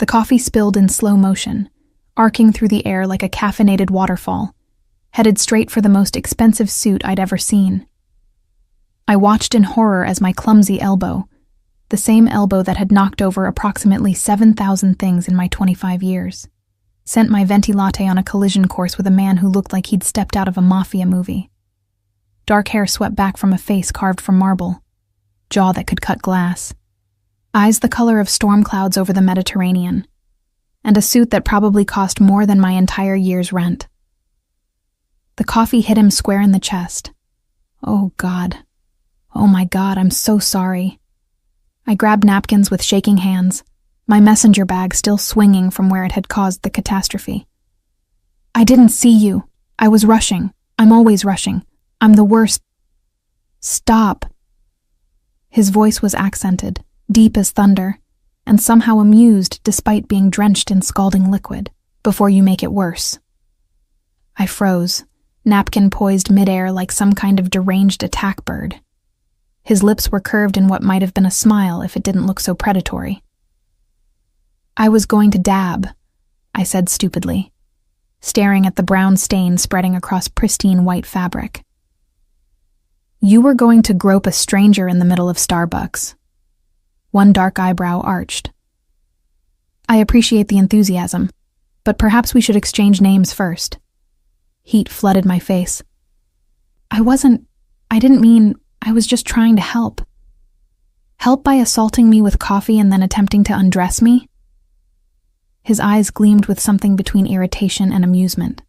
The coffee spilled in slow motion, arcing through the air like a caffeinated waterfall, headed straight for the most expensive suit I'd ever seen. I watched in horror as my clumsy elbow, the same elbow that had knocked over approximately 7,000 things in my 25 years, sent my venti latte on a collision course with a man who looked like he'd stepped out of a Mafia movie. Dark hair swept back from a face carved from marble, jaw that could cut glass, eyes the color of storm clouds over the Mediterranean, and a suit that probably cost more than my entire year's rent. The coffee hit him square in the chest. Oh God. Oh my God, I'm so sorry. I grabbed napkins with shaking hands, my messenger bag still swinging from where it had caused the catastrophe. I didn't see you. I was rushing. I'm always rushing. I'm the worst. Stop. His voice was accented, deep as thunder, and somehow amused despite being drenched in scalding liquid, before you make it worse. I froze, napkin poised midair like some kind of deranged attack bird. His lips were curved in what might have been a smile if it didn't look so predatory. I was going to dab, I said stupidly, staring at the brown stain spreading across pristine white fabric. You were going to grope a stranger in the middle of Starbucks. One dark eyebrow arched. I appreciate the enthusiasm, but perhaps we should exchange names first. Heat flooded my face. I didn't mean, I was just trying to help. Help by assaulting me with coffee and then attempting to undress me? His eyes gleamed with something between irritation and amusement.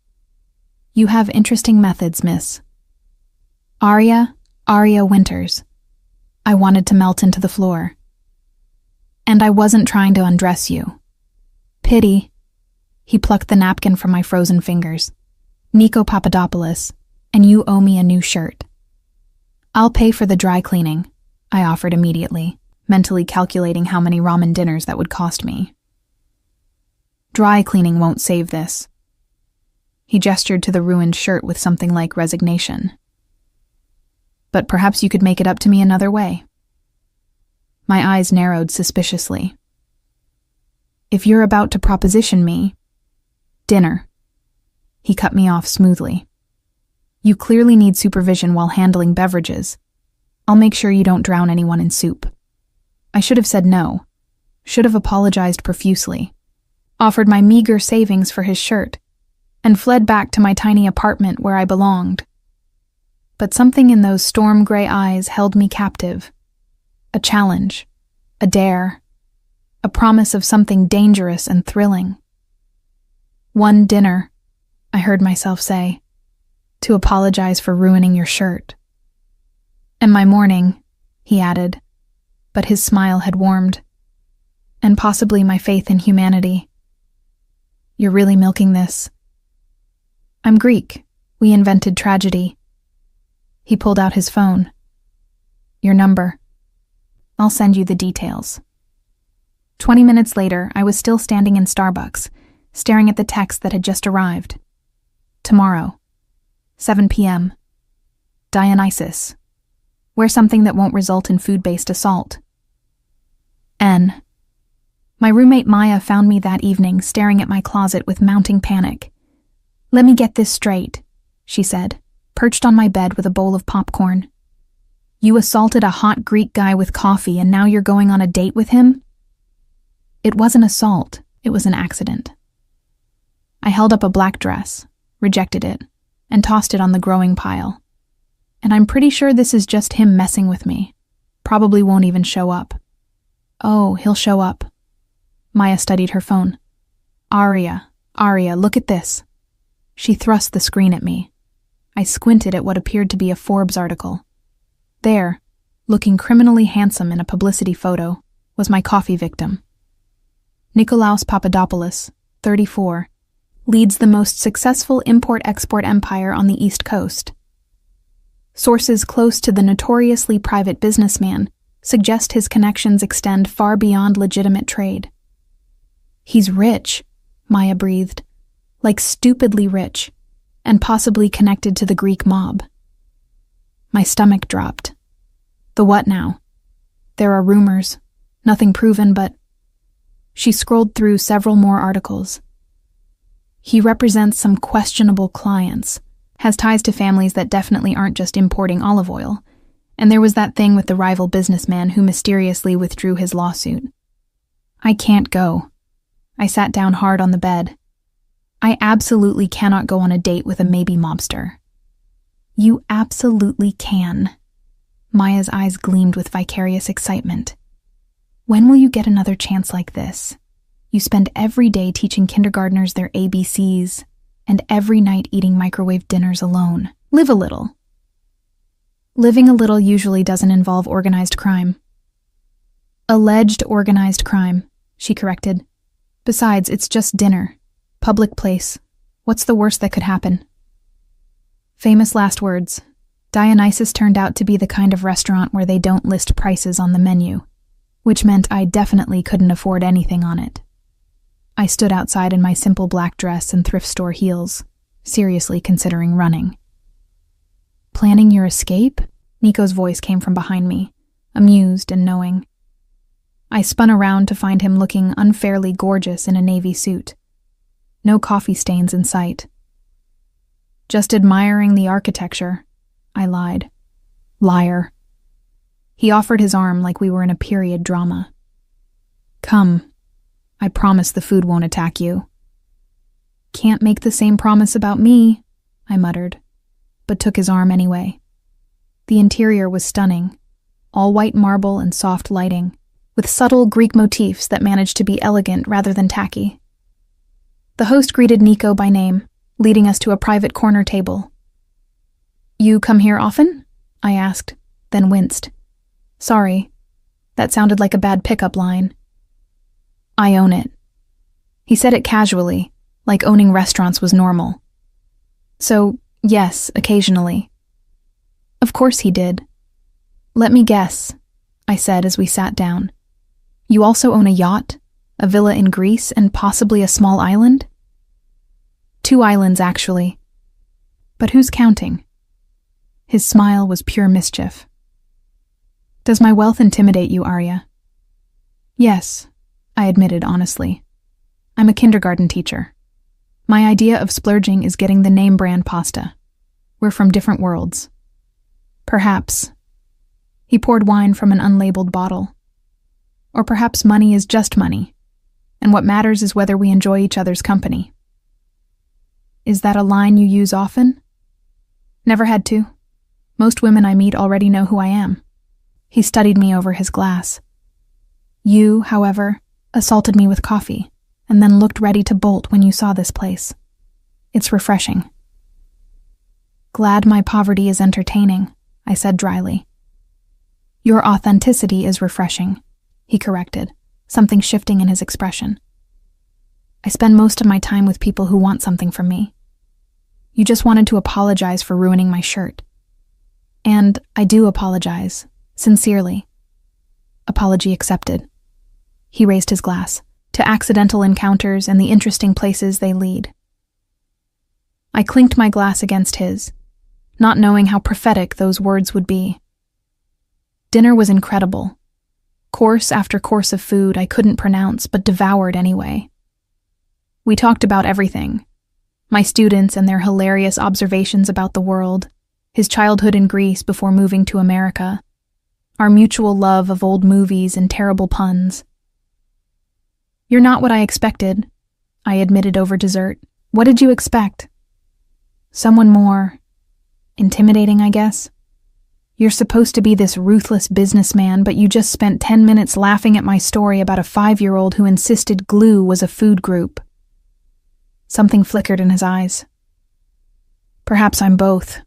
You have interesting methods, miss. Aria Winters. I wanted to melt into the floor. And I wasn't trying to undress you. Pity. He plucked the napkin from my frozen fingers. Nico Papadopoulos, and you owe me a new shirt. I'll pay for the dry cleaning, I offered immediately, mentally calculating how many ramen dinners that would cost me. Dry cleaning won't save this. He gestured to the ruined shirt with something like resignation. But perhaps you could make it up to me another way. My eyes narrowed suspiciously. If you're about to proposition me, dinner. He cut me off smoothly. You clearly need supervision while handling beverages. I'll make sure you don't drown anyone in soup. I should have said no. Should have apologized profusely. Offered my meager savings for his shirt, and fled back to my tiny apartment where I belonged. But something in those storm-gray eyes held me captive. A challenge, a dare, a promise of something dangerous and thrilling. One dinner, I heard myself say, to apologize for ruining your shirt. And my morning, he added, but his smile had warmed, and possibly my faith in humanity. You're really milking this. I'm Greek. We invented tragedy. He pulled out his phone. Your number. I'll send you the details. 20 minutes later, I was still standing in Starbucks, staring at the text that had just arrived. Tomorrow, 7 p.m. Dionysus. Wear something that won't result in food-based assault. N. My roommate Maya found me that evening staring at my closet with mounting panic. Let me get this straight, she said, perched on my bed with a bowl of popcorn. You assaulted a hot Greek guy with coffee and now you're going on a date with him? It wasn't assault, it was an accident. I held up a black dress, rejected it, and tossed it on the growing pile. And I'm pretty sure this is just him messing with me. Probably won't even show up. Oh, he'll show up. Maya studied her phone. Aria, look at this. She thrust the screen at me. I squinted at what appeared to be a Forbes article. There, looking criminally handsome in a publicity photo, was my coffee victim. Nikolaos Papadopoulos, 34, leads the most successful import-export empire on the East Coast. Sources close to the notoriously private businessman suggest his connections extend far beyond legitimate trade. He's rich, Maya breathed, like stupidly rich, and possibly connected to the Greek mob. My stomach dropped. The what now? There are rumors, nothing proven, but... She scrolled through several more articles. He represents some questionable clients, has ties to families that definitely aren't just importing olive oil, and there was that thing with the rival businessman who mysteriously withdrew his lawsuit. I can't go. I sat down hard on the bed. I absolutely cannot go on a date with a maybe mobster. You absolutely can. Maya's eyes gleamed with vicarious excitement. When will you get another chance like this? You spend every day teaching kindergartners their ABCs, and every night eating microwave dinners alone. Live a little. Living a little usually doesn't involve organized crime. Alleged organized crime, she corrected. Besides, it's just dinner. Public place. What's the worst that could happen? Famous last words. Dionysus turned out to be the kind of restaurant where they don't list prices on the menu, which meant I definitely couldn't afford anything on it. I stood outside in my simple black dress and thrift store heels, seriously considering running. Planning your escape? Nico's voice came from behind me, amused and knowing. I spun around to find him looking unfairly gorgeous in a navy suit. No coffee stains in sight. Just admiring the architecture, I lied. Liar. He offered his arm like we were in a period drama. Come. I promise the food won't attack you. Can't make the same promise about me, I muttered, but took his arm anyway. The interior was stunning, all white marble and soft lighting, with subtle Greek motifs that managed to be elegant rather than tacky. The host greeted Nico by name, leading us to a private corner table. You come here often? I asked, then winced. Sorry, that sounded like a bad pickup line. I own it. He said it casually, like owning restaurants was normal. So, yes, occasionally. Of course he did. Let me guess, I said as we sat down. You also own a yacht, a villa in Greece, and possibly a small island? 2 islands, actually. But who's counting? His smile was pure mischief. Does my wealth intimidate you, Arya? Yes, I admitted honestly. I'm a kindergarten teacher. My idea of splurging is getting the name brand pasta. We're from different worlds. Perhaps. He poured wine from an unlabeled bottle. Or perhaps money is just money, and what matters is whether we enjoy each other's company. Is that a line you use often? Never had to. Most women I meet already know who I am. He studied me over his glass. You, however, assaulted me with coffee, and then looked ready to bolt when you saw this place. It's refreshing. Glad my poverty is entertaining, I said dryly. Your authenticity is refreshing, he corrected, something shifting in his expression. I spend most of my time with people who want something from me. You just wanted to apologize for ruining my shirt. And I do apologize, sincerely. Apology accepted. He raised his glass, to accidental encounters and the interesting places they lead. I clinked my glass against his, not knowing how prophetic those words would be. Dinner was incredible. Course after course of food I couldn't pronounce but devoured anyway. We talked about everything. My students and their hilarious observations about the world, his childhood in Greece before moving to America, our mutual love of old movies and terrible puns. You're not what I expected, I admitted over dessert. What did you expect? Someone more intimidating, I guess. You're supposed to be this ruthless businessman, but you just spent 10 minutes laughing at my story about a 5-year-old who insisted glue was a food group. Something flickered in his eyes. Perhaps I'm both.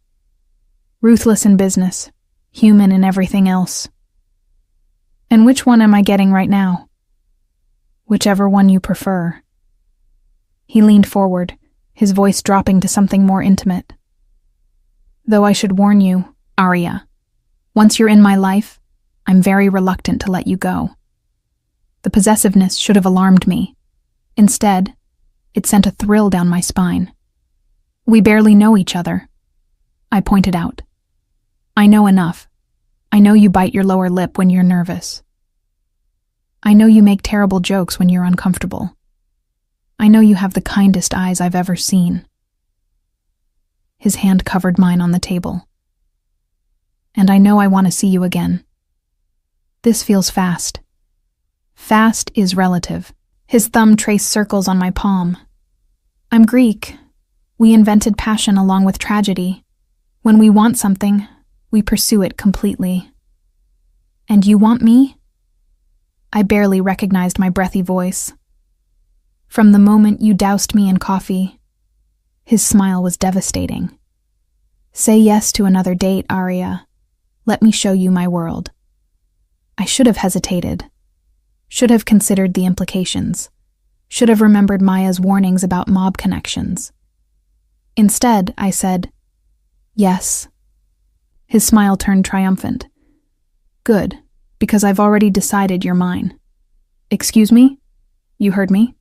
Ruthless in business, human in everything else. And which one am I getting right now? Whichever one you prefer. He leaned forward, his voice dropping to something more intimate. Though I should warn you, Arya, once you're in my life, I'm very reluctant to let you go. The possessiveness should have alarmed me. Instead, it sent a thrill down my spine. We barely know each other, I pointed out. I know enough. I know you bite your lower lip when you're nervous. I know you make terrible jokes when you're uncomfortable. I know you have the kindest eyes I've ever seen." His hand covered mine on the table. "And I know I want to see you again. This feels fast. Fast is relative." His thumb traced circles on my palm. "I'm Greek. We invented passion along with tragedy. When we want something, we pursue it completely. And you want me?" I barely recognized my breathy voice. "From the moment you doused me in coffee." His smile was devastating. "Say yes to another date, Aria. Let me show you my world." I should have hesitated. Should have considered the implications. Should have remembered Maya's warnings about mob connections. Instead, I said, "Yes." His smile turned triumphant. "Good, because I've already decided you're mine." "Excuse me? You heard me?"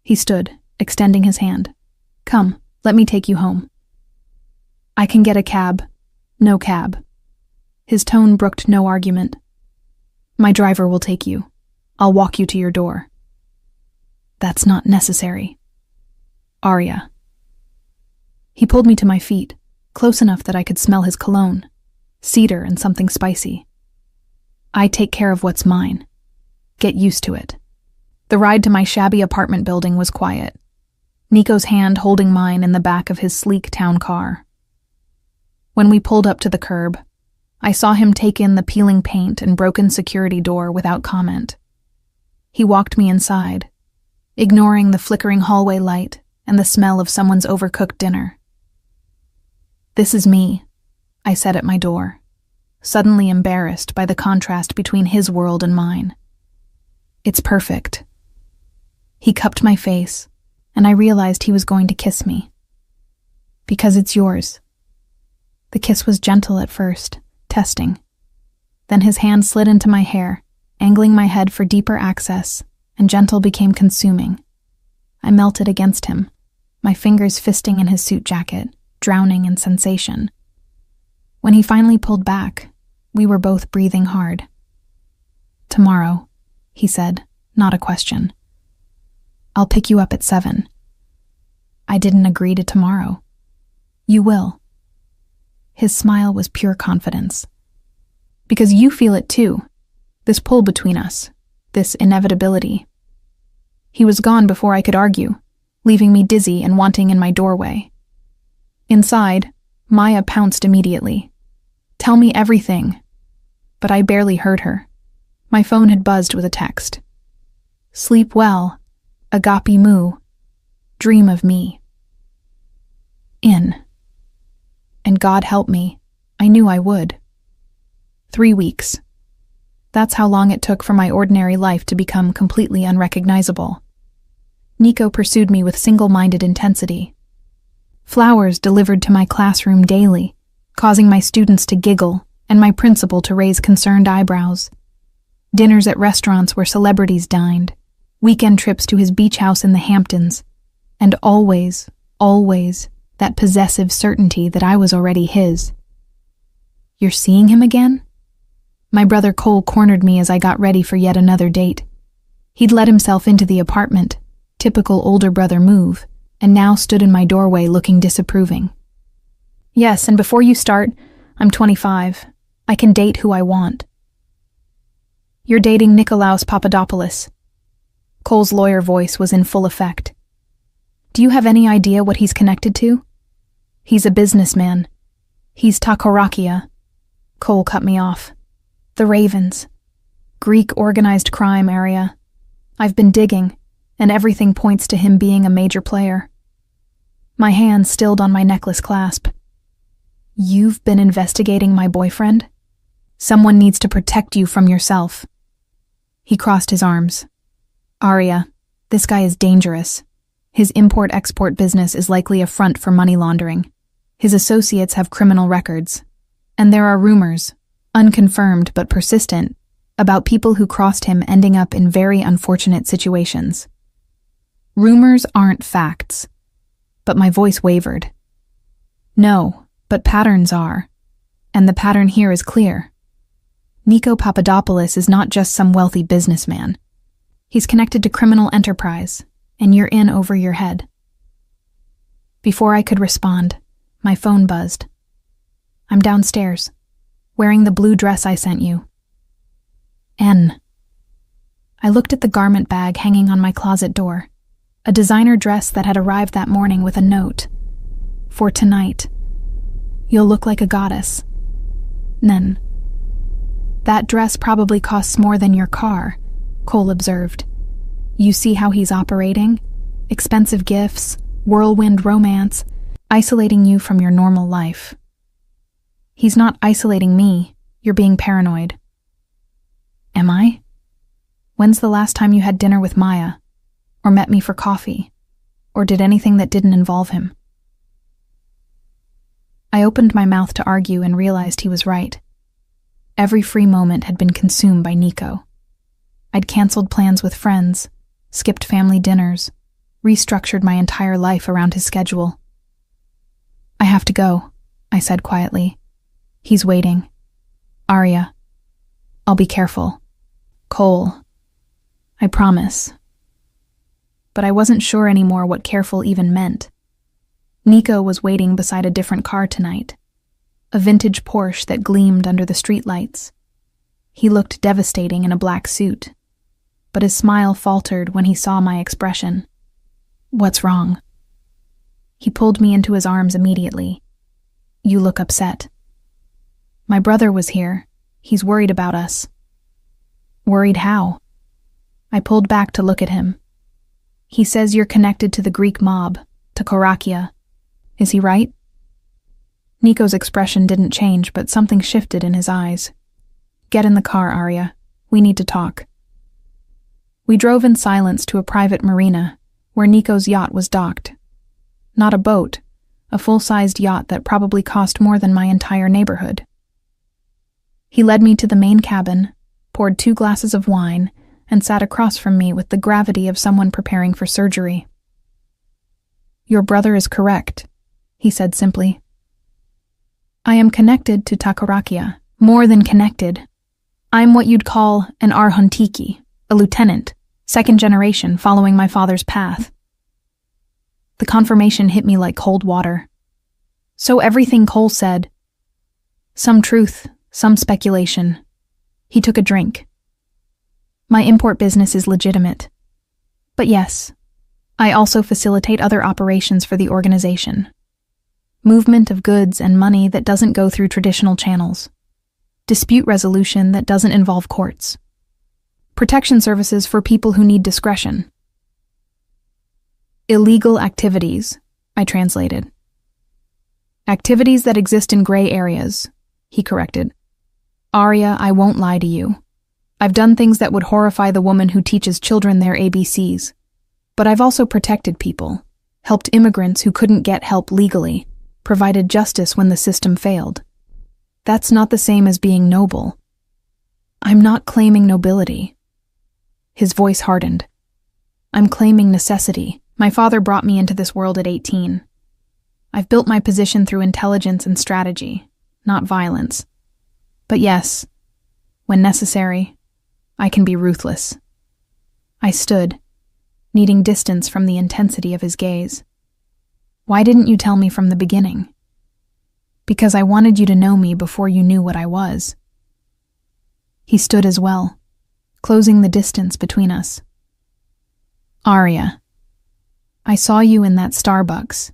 He stood, extending his hand. "Come, let me take you home." "I can get a cab." "No cab." His tone brooked no argument. "My driver will take you. I'll walk you to your door." "That's not necessary." "Aria." He pulled me to my feet, close enough that I could smell his cologne, cedar and something spicy. "I take care of what's mine. Get used to it." The ride to my shabby apartment building was quiet. Nico's hand holding mine in the back of his sleek town car. When we pulled up to the curb, I saw him take in the peeling paint and broken security door without comment. He walked me inside, ignoring the flickering hallway light and the smell of someone's overcooked dinner. "This is me," I said at my door, suddenly embarrassed by the contrast between his world and mine. "It's perfect." He cupped my face, and I realized he was going to kiss me. "Because it's yours." The kiss was gentle at first, testing. Then his hand slid into my hair, angling my head for deeper access, and gentle became consuming. I melted against him, my fingers fisting in his suit jacket, drowning in sensation. When he finally pulled back, we were both breathing hard. "Tomorrow," he said, not a question. "I'll pick you up at 7. I didn't agree to tomorrow. "You will." His smile was pure confidence. "Because you feel it too. This pull between us, this inevitability." He was gone before I could argue, leaving me dizzy and wanting in my doorway. Inside, Maya pounced immediately. "Tell me everything." But I barely heard her. My phone had buzzed with a text. "Sleep well. Agape mu. Dream of me." In. And God help me, I knew I would. 3 weeks. That's how long it took for my ordinary life to become completely unrecognizable. Nico pursued me with single-minded intensity. Flowers delivered to my classroom daily, causing my students to giggle and my principal to raise concerned eyebrows. Dinners at restaurants where celebrities dined, weekend trips to his beach house in the Hamptons, and always, always, that possessive certainty that I was already his. "You're seeing him again?" My brother Cole cornered me as I got ready for yet another date. He'd let himself into the apartment, typical older brother move, and now stood in my doorway looking disapproving. "Yes, and before you start, I'm 25. I can date who I want." "You're dating Nikolaos Papadopoulos." Cole's lawyer voice was in full effect. "Do you have any idea what he's connected to?" "He's a businessman. He's Takorakia." Cole cut me off. "The Ravens. Greek organized crime area. I've been digging, and everything points to him being a major player." My hand stilled on my necklace clasp. "You've been investigating my boyfriend? Someone needs to protect you from yourself." He crossed his arms. "Aria, this guy is dangerous. His import-export business is likely a front for money laundering. His associates have criminal records. And there are rumors, unconfirmed but persistent, about people who crossed him ending up in very unfortunate situations. Rumors aren't facts." But my voice wavered. "No, but patterns are. And the pattern here is clear. Nico Papadopoulos is not just some wealthy businessman. He's connected to criminal enterprise, and you're in over your head. Before I could respond, my phone buzzed. I'm downstairs, wearing the blue dress I sent you. N. I looked at the garment bag hanging on my closet door, a designer dress that had arrived that morning with a note. For tonight, you'll look like a goddess. Nen. That dress probably costs more than your car, Cole observed. You see how he's operating? Expensive gifts, whirlwind romance, isolating you from your normal life. He's not isolating me, you're being paranoid. Am I? When's the last time you had dinner with Maya? Or met me for coffee? Or did anything that didn't involve him? I opened my mouth to argue and realized he was right. Every free moment had been consumed by Nico. I'd canceled plans with friends, skipped family dinners, restructured my entire life around his schedule. I have to go, I said quietly. He's waiting. Arya. I'll be careful. Cole. I promise. But I wasn't sure anymore what careful even meant. Nico was waiting beside a different car tonight, a vintage Porsche that gleamed under the streetlights. He looked devastating in a black suit, but his smile faltered when he saw my expression. What's wrong? He pulled me into his arms immediately. You look upset. My brother was here. He's worried about us. Worried how? I pulled back to look at him. He says you're connected to the Greek mob, to Korakia. Is he right? Nico's expression didn't change, but something shifted in his eyes. Get in the car, Arya. We need to talk. We drove in silence to a private marina, where Nico's yacht was docked. Not a boat, a full-sized yacht that probably cost more than my entire neighborhood. He led me to the main cabin, poured 2 glasses of wine, and sat across from me with the gravity of someone preparing for surgery. Your brother is correct, he said simply. I am connected to Takarakia, more than connected. I'm what you'd call an Arhuntiki, a lieutenant, 2nd generation following my father's path. The confirmation hit me like cold water. So everything Cole said. Some truth, some speculation. He took a drink. My import business is legitimate. But yes, I also facilitate other operations for the organization. Movement of goods and money that doesn't go through traditional channels. Dispute resolution that doesn't involve courts. Protection services for people who need discretion. Illegal activities, I translated. Activities that exist in gray areas, he corrected. Arya, I won't lie to you. I've done things that would horrify the woman who teaches children their ABCs. But I've also protected people, helped immigrants who couldn't get help legally, provided justice when the system failed. That's not the same as being noble. I'm not claiming nobility. His voice hardened. I'm claiming necessity. My father brought me into this world at 18. I've built my position through intelligence and strategy, not violence. But yes, when necessary, I can be ruthless. I stood, needing distance from the intensity of his gaze. Why didn't you tell me from the beginning? Because I wanted you to know me before you knew what I was. He stood as well, closing the distance between us. Arya, I saw you in that Starbucks,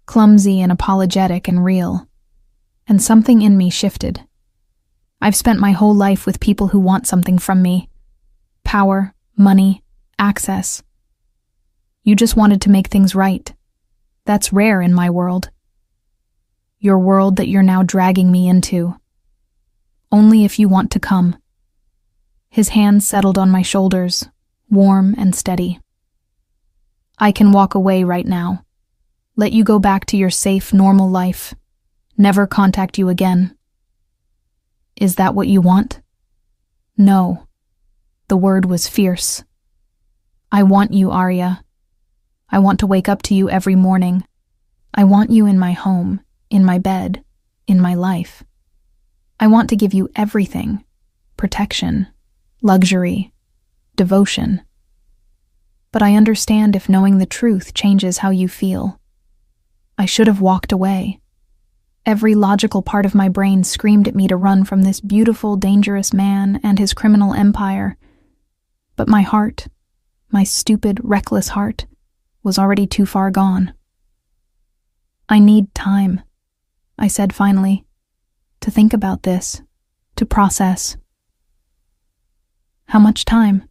clumsy and apologetic and real, and something in me shifted. I've spent my whole life with people who want something from me. Power, money, access. You just wanted to make things right. That's rare in my world. Your world that you're now dragging me into. Only if you want to come. His hand settled on my shoulders, warm and steady. I can walk away right now. Let you go back to your safe, normal life. Never contact you again. Is that what you want? No. The word was fierce. I want you, Arya. I want to wake up to you every morning. I want you in my home, in my bed, in my life. I want to give you everything, protection, luxury, devotion. But I understand if knowing the truth changes how you feel. I should have walked away. Every logical part of my brain screamed at me to run from this beautiful, dangerous man and his criminal empire. But my heart, my stupid, reckless heart, was already too far gone. I need time, I said finally, to think about this, to process. How much time?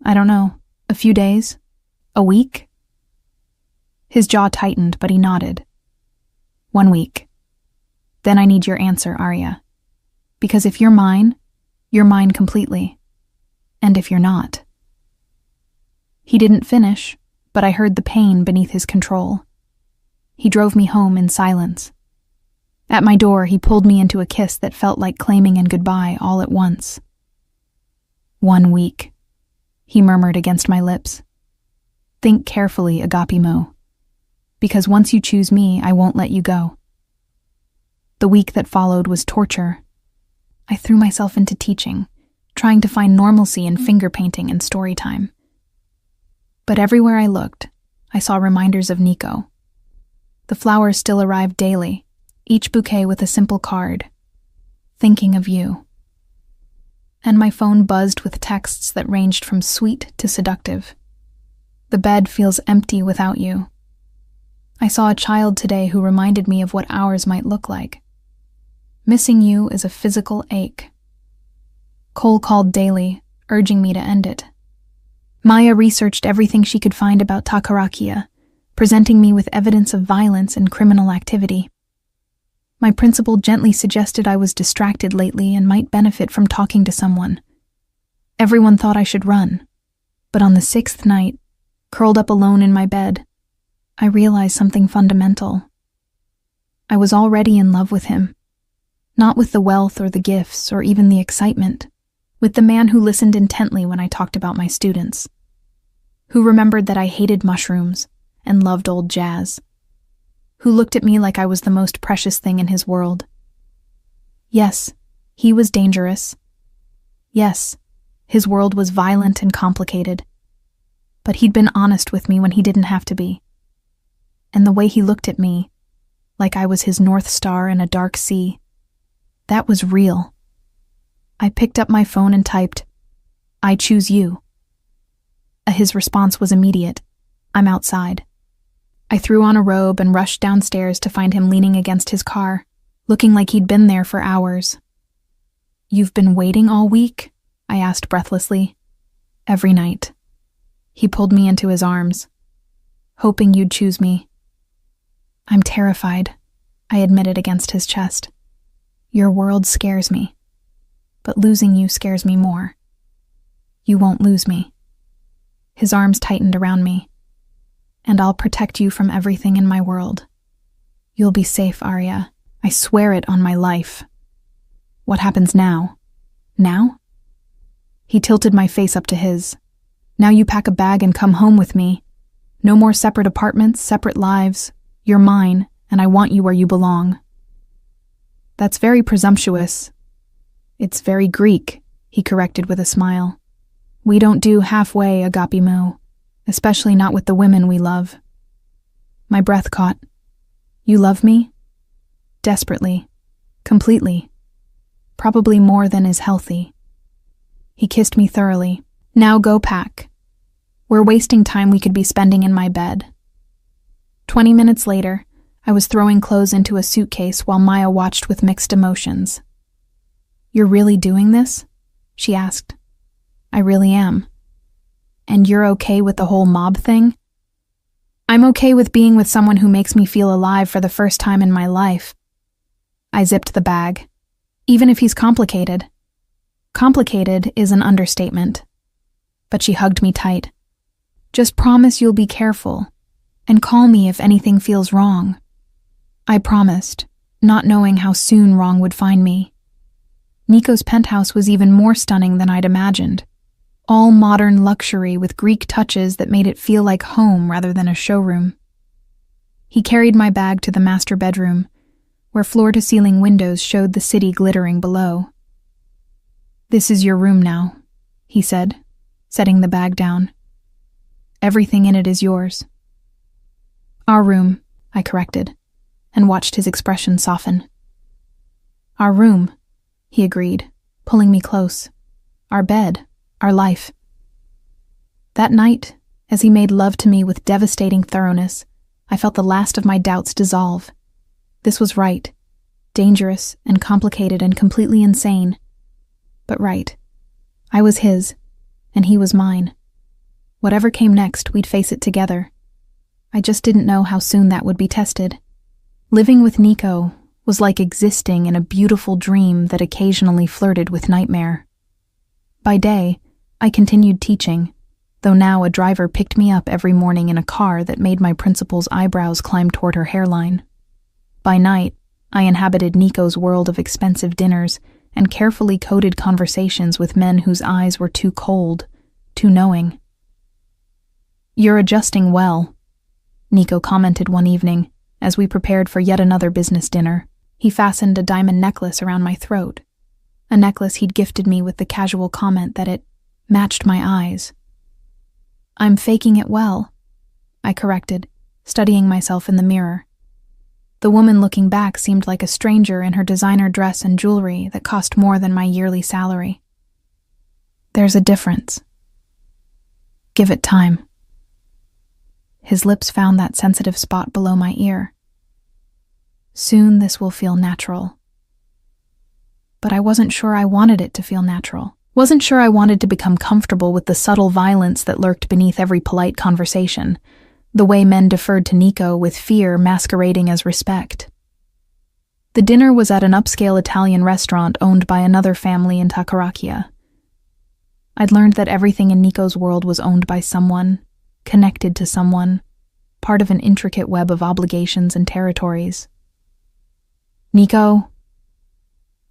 I don't know, a few days? A week? His jaw tightened, but he nodded. 1 week. Then I need your answer, Arya. Because if you're mine completely. And if you're not. He didn't finish, but I heard the pain beneath his control. He drove me home in silence. At my door, he pulled me into a kiss that felt like claiming and goodbye all at once. 1 week, he murmured against my lips. Think carefully, Agapimo. Because once you choose me, I won't let you go. The week that followed was torture. I threw myself into teaching, trying to find normalcy in finger painting and story time. But everywhere I looked, I saw reminders of Nico. The flowers still arrived daily, each bouquet with a simple card. Thinking of you. And my phone buzzed with texts that ranged from sweet to seductive. The bed feels empty without you. I saw a child today who reminded me of what ours might look like. Missing you is a physical ache. Cole called daily, urging me to end it. Maya researched everything she could find about Takarakia, presenting me with evidence of violence and criminal activity. My principal gently suggested I was distracted lately and might benefit from talking to someone. Everyone thought I should run, but on the 6th night, curled up alone in my bed, I realized something fundamental. I was already in love with him. Not with the wealth or the gifts or even the excitement. With the man who listened intently when I talked about my students. Who remembered that I hated mushrooms and loved old jazz. Who looked at me like I was the most precious thing in his world. Yes, he was dangerous. Yes, his world was violent and complicated. But he'd been honest with me when he didn't have to be. And the way he looked at me, like I was his North Star in a dark sea, that was real. I picked up my phone and typed, "I choose you." His response was immediate, "I'm outside." I threw on a robe and rushed downstairs to find him leaning against his car, looking like he'd been there for hours. "You've been waiting all week?" I asked breathlessly. "Every night." He pulled me into his arms, hoping you'd choose me. "I'm terrified," I admitted against his chest. "Your world scares me, but losing you scares me more. You won't lose me." His arms tightened around me. "And I'll protect you from everything in my world. You'll be safe, Arya. I swear it on my life." "What happens now?" "Now?" He tilted my face up to his. "Now you pack a bag and come home with me. No more separate apartments, separate lives. You're mine, and I want you where you belong." "That's very presumptuous." "It's very Greek," he corrected with a smile. "We don't do halfway, Agapimo, especially not with the women we love." My breath caught. "You love me?" "Desperately. Completely. Probably more than is healthy." He kissed me thoroughly. "Now go pack. We're wasting time we could be spending in my bed." 20 minutes later, I was throwing clothes into a suitcase while Maya watched with mixed emotions. "You're really doing this?" she asked. "I really am." "And you're okay with the whole mob thing?" "I'm okay with being with someone who makes me feel alive for the first time in my life." I zipped the bag. "Even if he's complicated." "Complicated is an understatement." But she hugged me tight. "Just promise you'll be careful, and call me if anything feels wrong." I promised, not knowing how soon wrong would find me. Nico's penthouse was even more stunning than I'd imagined. All modern luxury with Greek touches that made it feel like home rather than a showroom. He carried my bag to the master bedroom, where floor-to-ceiling windows showed the city glittering below. "This is your room now," he said, setting the bag down. "Everything in it is yours." "Our room," I corrected, and watched his expression soften. "Our room," he agreed, pulling me close. "Our bed, our life." That night, as he made love to me with devastating thoroughness, I felt the last of my doubts dissolve. This was right, dangerous and complicated and completely insane, but right. I was his, and he was mine. Whatever came next, we'd face it together. I just didn't know how soon that would be tested. Living with Nico was like existing in a beautiful dream that occasionally flirted with nightmare. By day, I continued teaching, though now a driver picked me up every morning in a car that made my principal's eyebrows climb toward her hairline. By night, I inhabited Nico's world of expensive dinners and carefully coded conversations with men whose eyes were too cold, too knowing. "You're adjusting well," Nico commented one evening as we prepared for yet another business dinner. He fastened a diamond necklace around my throat, a necklace he'd gifted me with the casual comment that it matched my eyes. "I'm faking it well," I corrected, studying myself in the mirror. The woman looking back seemed like a stranger in her designer dress and jewelry that cost more than my yearly salary. "There's a difference. Give it time." His lips found that sensitive spot below my ear. "Soon this will feel natural." But I wasn't sure I wanted it to feel natural. Wasn't sure I wanted to become comfortable with the subtle violence that lurked beneath every polite conversation, the way men deferred to Nico with fear masquerading as respect. The dinner was at an upscale Italian restaurant owned by another family in Tacaracchia. I'd learned that everything in Nico's world was owned by someone, connected to someone, part of an intricate web of obligations and territories. "Nico?"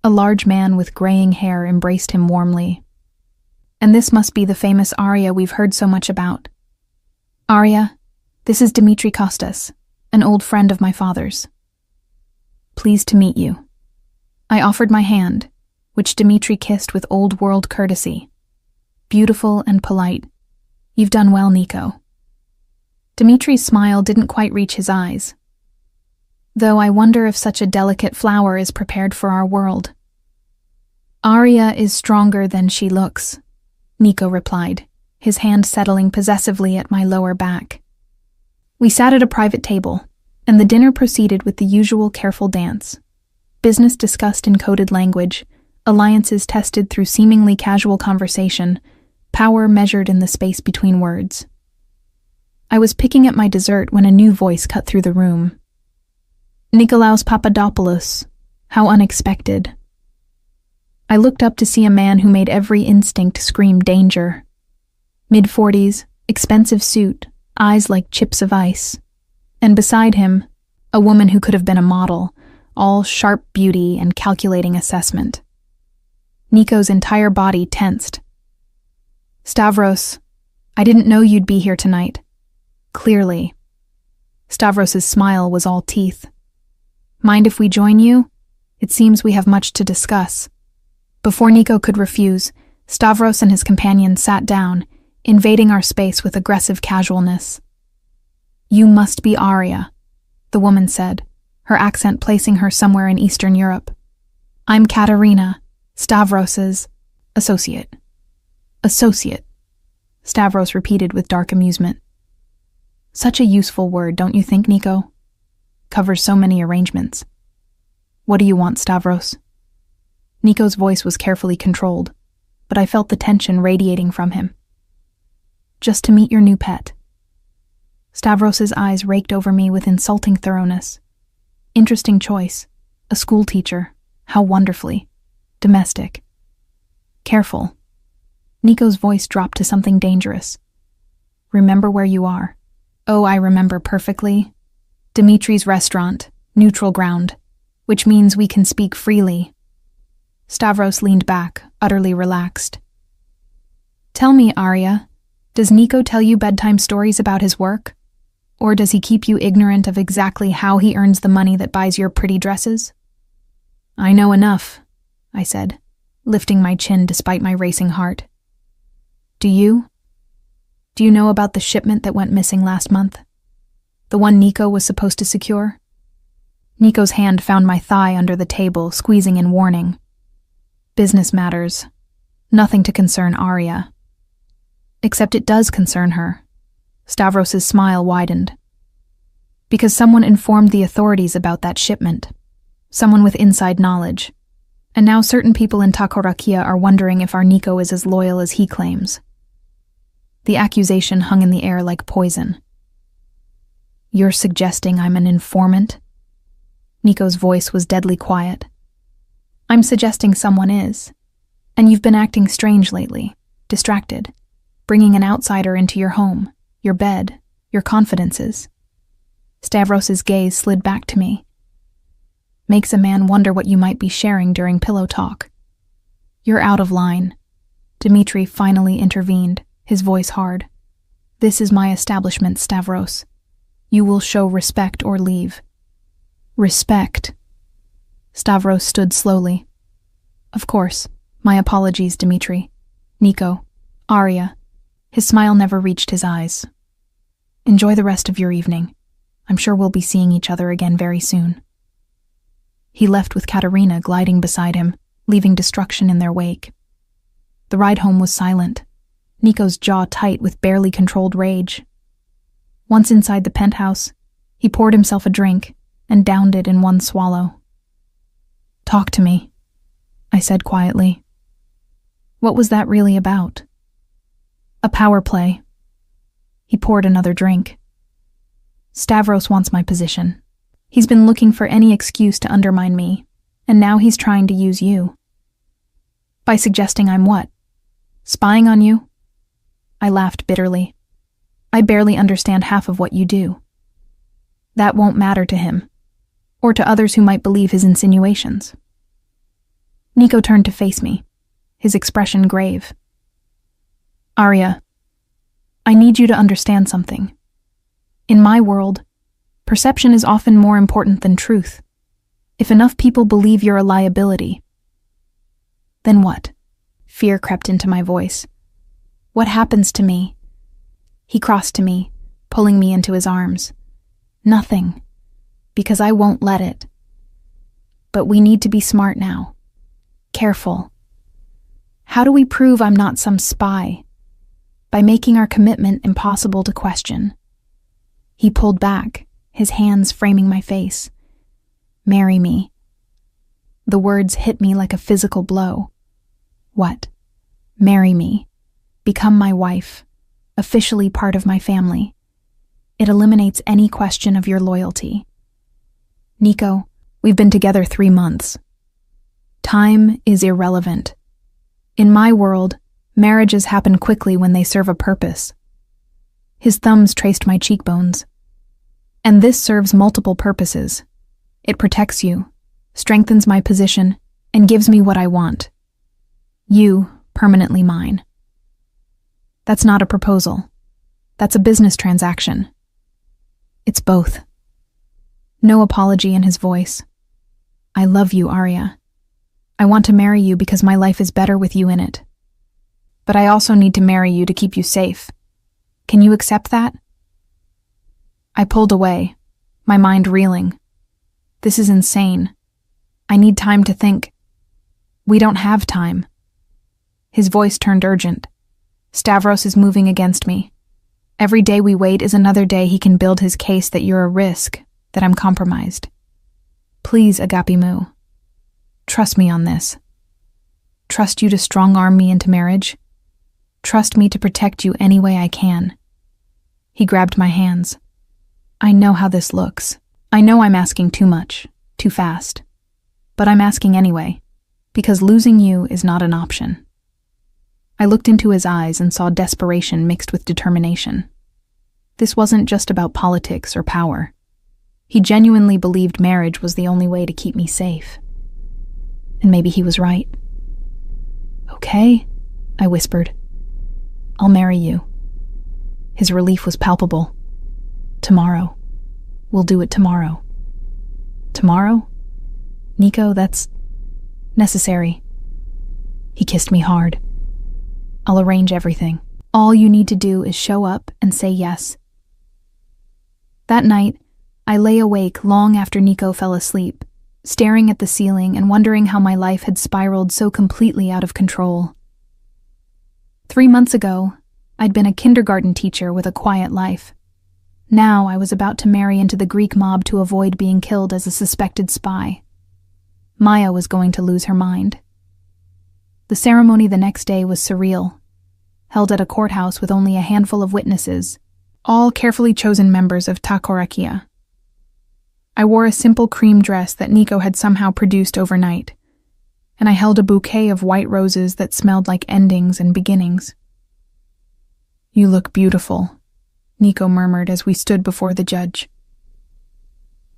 A large man with graying hair embraced him warmly. "And this must be the famous Arya we've heard so much about. Arya, this is Dimitri Kostas, an old friend of my father's." "Pleased to meet you." I offered my hand, which Dimitri kissed with old-world courtesy. Beautiful and polite. "You've done well, Nico." Dimitri's smile didn't quite reach his eyes, though I wonder if such a delicate flower is prepared for our world. "Arya is stronger than she looks," Nico replied, his hand settling possessively at my lower back. We sat at a private table, and the dinner proceeded with the usual careful dance. Business discussed in coded language, alliances tested through seemingly casual conversation, power measured in the space between words. I was picking at my dessert when a new voice cut through the room. "Nikolaos Papadopoulos, how unexpected." I looked up to see a man who made every instinct scream danger. Mid-40s, expensive suit, eyes like chips of ice. And beside him, a woman who could have been a model, all sharp beauty and calculating assessment. Nico's entire body tensed. "Stavros, I didn't know you'd be here tonight." Clearly. Stavros's smile was all teeth. "Mind if we join you? It seems we have much to discuss." Before Nico could refuse, Stavros and his companion sat down, invading our space with aggressive casualness. "You must be Arya," the woman said, her accent placing her somewhere in Eastern Europe. "I'm Katerina, Stavros's associate." "Associate," Stavros repeated with dark amusement. Such a useful word, don't you think, Nico? Covers so many arrangements. "What do you want, Stavros?" Nico's voice was carefully controlled, but I felt the tension radiating from him. "Just to meet your new pet." Stavros's eyes raked over me with insulting thoroughness. Interesting choice. A school teacher. How wonderfully. Domestic. Careful. Nico's voice dropped to something dangerous. "Remember where you are." "Oh, I remember perfectly. Dimitri's restaurant, neutral ground, which means we can speak freely." Stavros leaned back, utterly relaxed. "Tell me, Arya, does Nico tell you bedtime stories about his work? Or does he keep you ignorant of exactly how he earns the money that buys your pretty dresses?" "I know enough," I said, lifting my chin despite my racing heart. Do you? Do you know about the shipment that went missing last month? The one Nico was supposed to secure? Nico's hand found my thigh under the table, squeezing in warning. Business matters. Nothing to concern Arya. Except it does concern her. Stavros's smile widened. Because someone informed the authorities about that shipment. Someone with inside knowledge. And now certain people in Takorakia are wondering if our Nico is as loyal as he claims. The accusation hung in the air like poison. You're suggesting I'm an informant? Nico's voice was deadly quiet. I'm suggesting someone is. And you've been acting strange lately, distracted, bringing an outsider into your home, your bed, your confidences. Stavros's gaze slid back to me. Makes a man wonder what you might be sharing during pillow talk. You're out of line. Dmitri finally intervened, his voice hard. This is my establishment, Stavros. You will show respect or leave. Respect. Stavros stood slowly. Of course. My apologies, Dmitri. Nico. Arya. His smile never reached his eyes. Enjoy the rest of your evening. I'm sure we'll be seeing each other again very soon. He left with Katerina gliding beside him, leaving destruction in their wake. The ride home was silent, Nico's jaw tight with barely controlled rage. Once inside the penthouse, he poured himself a drink and downed it in one swallow. Talk to me, I said quietly. What was that really about? A power play. He poured another drink. Stavros wants my position. He's been looking for any excuse to undermine me, and now he's trying to use you. By suggesting I'm what? Spying on you? I laughed bitterly. I barely understand half of what you do. That won't matter to him, or to others who might believe his insinuations. Nico turned to face me, his expression grave. Arya, I need you to understand something. In my world, perception is often more important than truth. If enough people believe you're a liability, then what? Fear crept into my voice. What happens to me? He crossed to me, pulling me into his arms. Nothing, because I won't let it. But we need to be smart now. Careful. How do we prove I'm not some spy? By making our commitment impossible to question. He pulled back, his hands framing my face. Marry me. The words hit me like a physical blow. What? Marry me. Become my wife. Officially part of my family. It eliminates any question of your loyalty. Nico, we've been together 3 months. Time is irrelevant. In my world, marriages happen quickly when they serve a purpose. His thumbs traced my cheekbones. And this serves multiple purposes. It protects you, strengthens my position, and gives me what I want. You, permanently mine. That's not a proposal. That's a business transaction. It's both. No apology in his voice. I love you, Arya. I want to marry you because my life is better with you in it. But I also need to marry you to keep you safe. Can you accept that? I pulled away, my mind reeling. This is insane. I need time to think. We don't have time. His voice turned urgent. Stavros is moving against me. Every day we wait is another day he can build his case that you're a risk, that I'm compromised. Please, Agapimu. Trust me on this. Trust you to strong-arm me into marriage. Trust me to protect you any way I can. He grabbed my hands. I know how this looks. I know I'm asking too much, too fast. But I'm asking anyway, because losing you is not an option. I looked into his eyes and saw desperation mixed with determination. This wasn't just about politics or power. He genuinely believed marriage was the only way to keep me safe. And maybe he was right. Okay, I whispered. I'll marry you. His relief was palpable. Tomorrow. We'll do it tomorrow. Tomorrow? Nico, that's necessary. He kissed me hard. I'll arrange everything. All you need to do is show up and say yes. That night, I lay awake long after Nico fell asleep, staring at the ceiling and wondering how my life had spiraled so completely out of control. 3 months ago, I'd been a kindergarten teacher with a quiet life. Now I was about to marry into the Greek mob to avoid being killed as a suspected spy. Maya was going to lose her mind. The ceremony the next day was surreal, held at a courthouse with only a handful of witnesses, all carefully chosen members of Takorakia. I wore a simple cream dress that Nico had somehow produced overnight, and I held a bouquet of white roses that smelled like endings and beginnings. "You look beautiful," Nico murmured as we stood before the judge.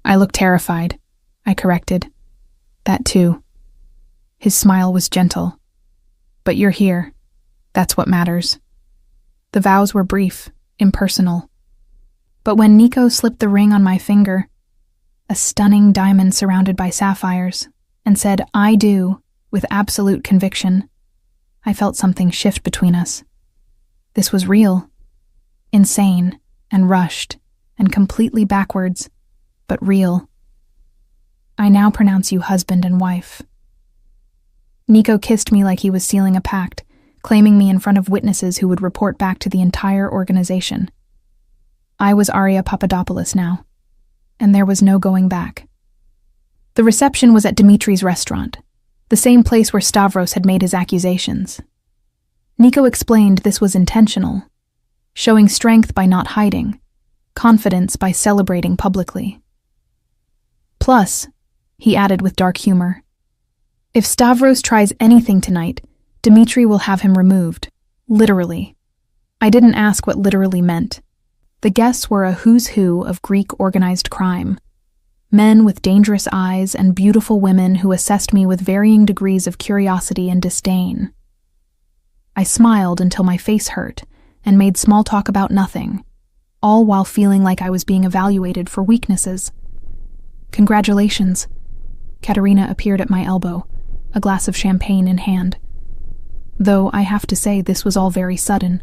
"I look terrified," I corrected. "That too." His smile was gentle. "But you're here. That's what matters." The vows were brief, impersonal. But when Nico slipped the ring on my finger, a stunning diamond surrounded by sapphires, and said, "I do," with absolute conviction, I felt something shift between us. This was real. Insane, and rushed, and completely backwards, but real. "I now pronounce you husband and wife." Nico kissed me like he was sealing a pact, claiming me in front of witnesses who would report back to the entire organization. I was Aria Papadopoulos now, and there was no going back. The reception was at Dimitri's restaurant, the same place where Stavros had made his accusations. Nico explained this was intentional, showing strength by not hiding, confidence by celebrating publicly. Plus, he added with dark humor, if Stavros tries anything tonight, Dimitri will have him removed, literally. I didn't ask what literally meant. The guests were a who's who of Greek organized crime. Men with dangerous eyes and beautiful women who assessed me with varying degrees of curiosity and disdain. I smiled until my face hurt and made small talk about nothing, all while feeling like I was being evaluated for weaknesses. "Congratulations." Katerina appeared at my elbow, a glass of champagne in hand. Though I have to say this was all very sudden.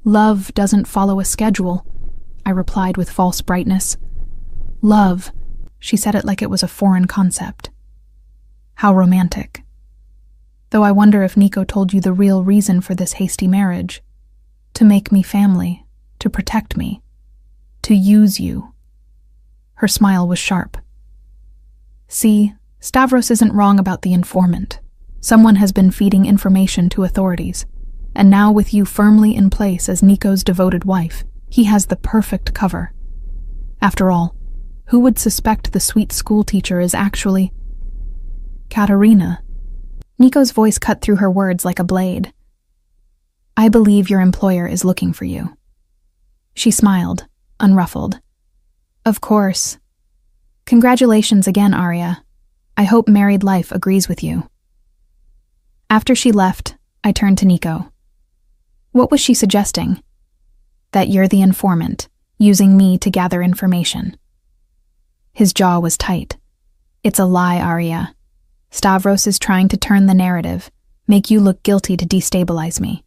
"Love doesn't follow a schedule," I replied with false brightness. "Love," she said it like it was a foreign concept. How romantic. Though I wonder if Nico told you the real reason for this hasty marriage. To make me family, to protect me, to use you. Her smile was sharp. "See, Stavros isn't wrong about the informant. Someone has been feeding information to authorities, and now with you firmly in place as Nico's devoted wife, he has the perfect cover. After all, who would suspect the sweet schoolteacher is actually—" "Katerina." Nico's voice cut through her words like a blade. "I believe your employer is looking for you." She smiled, unruffled. "Of course. Congratulations again, Aria. I hope married life agrees with you." After she left, I turned to Nico. "What was she suggesting?" "That you're the informant, using me to gather information." His jaw was tight. "It's a lie, Aria. Stavros is trying to turn the narrative, make you look guilty to destabilize me."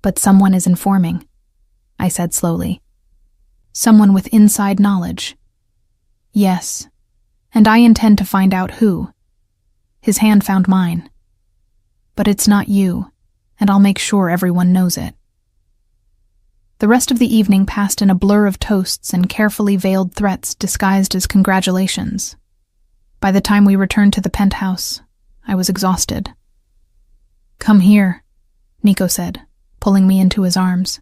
"But someone is informing," I said slowly. "Someone with inside knowledge." "Yes, and I intend to find out who." His hand found mine. "But it's not you, and I'll make sure everyone knows it." The rest of the evening passed in a blur of toasts and carefully veiled threats disguised as congratulations. By the time we returned to the penthouse, I was exhausted. "Come here," Nico said, pulling me into his arms.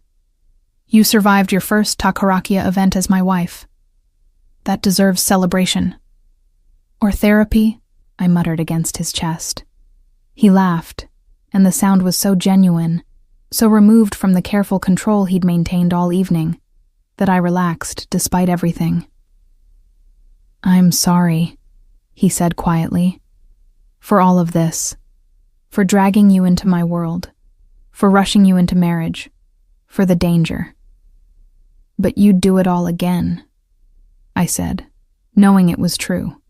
"You survived your first Takorakia event as my wife. That deserves celebration." "Or therapy," I muttered against his chest. He laughed, and the sound was so genuine, so removed from the careful control he'd maintained all evening, that I relaxed despite everything. "I'm sorry," he said quietly, "for all of this, for dragging you into my world, for rushing you into marriage, for the danger. But you'd do it all again," I said, knowing it was true.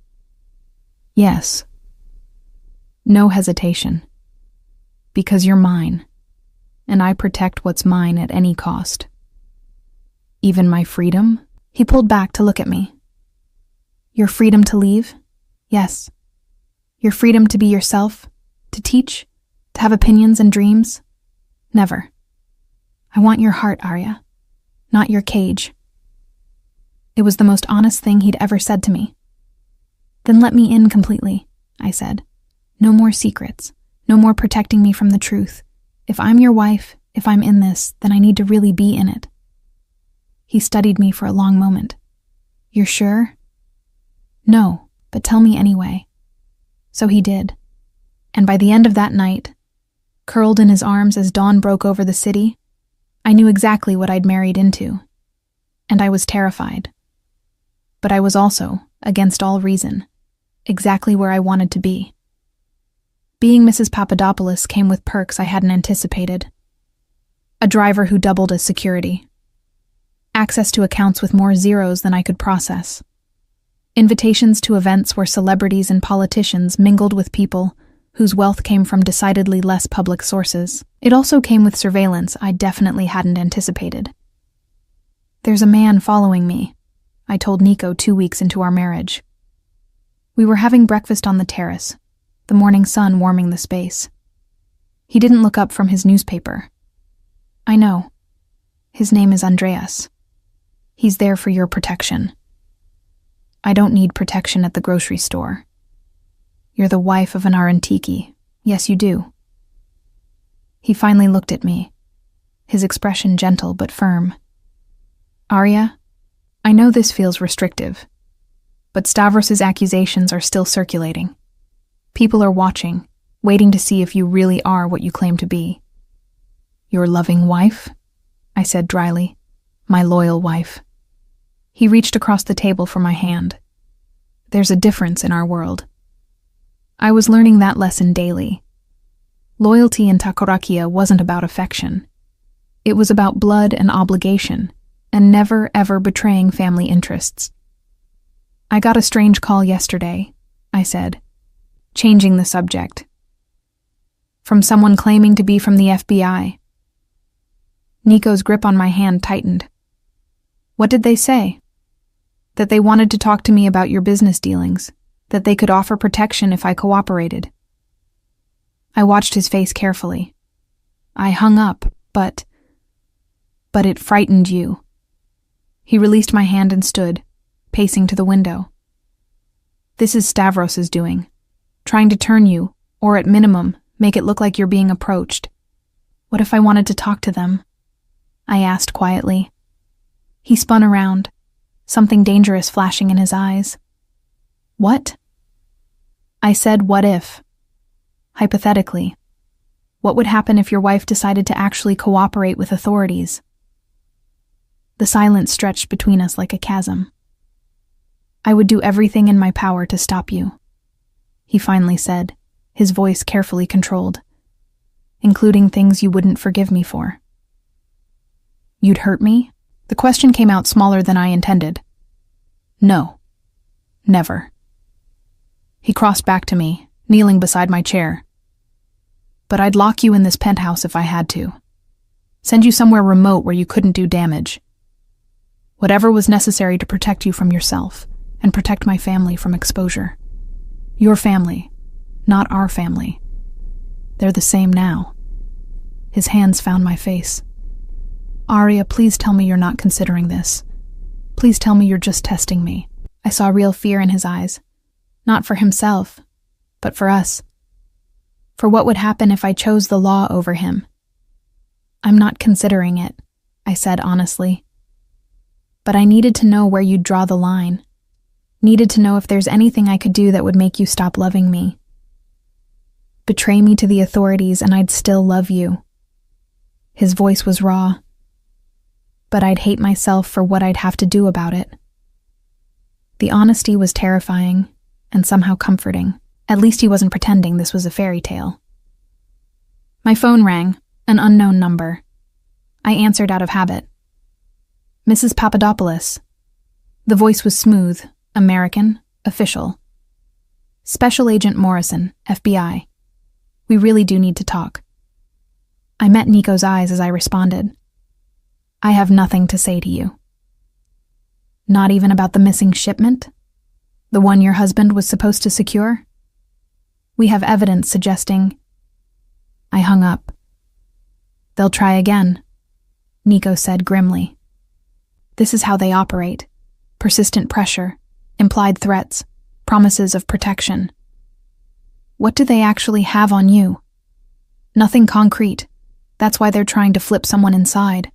"Yes." No hesitation. Because you're mine, and I protect what's mine at any cost. Even my freedom? He pulled back to look at me. Your freedom to leave? Yes. Your freedom to be yourself, to teach, to have opinions and dreams? Never. I want your heart, Arya, not your cage. It was the most honest thing he'd ever said to me. Then let me in completely, I said. No more secrets, no more protecting me from the truth. If I'm your wife, if I'm in this, then I need to really be in it. He studied me for a long moment. You're sure? No, but tell me anyway. So he did. And by the end of that night, curled in his arms as dawn broke over the city, I knew exactly what I'd married into. And I was terrified. But I was also, against all reason, exactly where I wanted to be. Being Mrs. Papadopoulos came with perks I hadn't anticipated. A driver who doubled as security. Access to accounts with more zeros than I could process. Invitations to events where celebrities and politicians mingled with people whose wealth came from decidedly less public sources. It also came with surveillance I definitely hadn't anticipated. There's a man following me, I told Nico 2 weeks into our marriage. We were having breakfast on the terrace, the morning sun warming the space. He didn't look up from his newspaper. I know. His name is Andreas. He's there for your protection. I don't need protection at the grocery store. You're the wife of an Arantiki. Yes, you do. He finally looked at me, his expression gentle but firm. Arya, I know this feels restrictive, but Stavros's accusations are still circulating. People are watching, waiting to see if you really are what you claim to be. Your loving wife? I said dryly. My loyal wife. He reached across the table for my hand. There's a difference in our world. I was learning that lesson daily. Loyalty in Takorakia wasn't about affection. It was about blood and obligation, and never, ever betraying family interests. I got a strange call yesterday, I said, changing the subject. From someone claiming to be from the FBI. Nico's grip on my hand tightened. What did they say? That they wanted to talk to me about your business dealings, that they could offer protection if I cooperated. I watched his face carefully. I hung up, but it frightened you. He released my hand and stood, pacing to the window. This is Stavros's doing, trying to turn you, or at minimum, make it look like you're being approached. What if I wanted to talk to them? I asked quietly. He spun around, something dangerous flashing in his eyes. What? I said, what if? Hypothetically. What would happen if your wife decided to actually cooperate with authorities? The silence stretched between us like a chasm. I would do everything in my power to stop you, he finally said, his voice carefully controlled, including things you wouldn't forgive me for. You'd hurt me? The question came out smaller than I intended. No. Never. He crossed back to me, kneeling beside my chair. But I'd lock you in this penthouse if I had to. Send you somewhere remote where you couldn't do damage. Whatever was necessary to protect you from yourself, and protect my family from exposure. Your family, not our family. They're the same now. His hands found my face. Arya, please tell me you're not considering this. Please tell me you're just testing me. I saw real fear in his eyes. Not for himself, but for us. For what would happen if I chose the law over him. I'm not considering it, I said honestly. But I needed to know where you'd draw the line. Needed to know if there's anything I could do that would make you stop loving me. Betray me to the authorities and I'd still love you. His voice was raw. But I'd hate myself for what I'd have to do about it. The honesty was terrifying and somehow comforting. At least he wasn't pretending this was a fairy tale. My phone rang, an unknown number. I answered out of habit. Mrs. Papadopoulos. The voice was smooth, American, official. Special Agent Morrison, FBI. We really do need to talk. I met Nico's eyes as I responded. I have nothing to say to you. Not even about the missing shipment? The one your husband was supposed to secure? We have evidence suggesting... I hung up. They'll try again, Nico said grimly. This is how they operate. Persistent pressure, implied threats, promises of protection. What do they actually have on you? Nothing concrete. That's why they're trying to flip someone inside.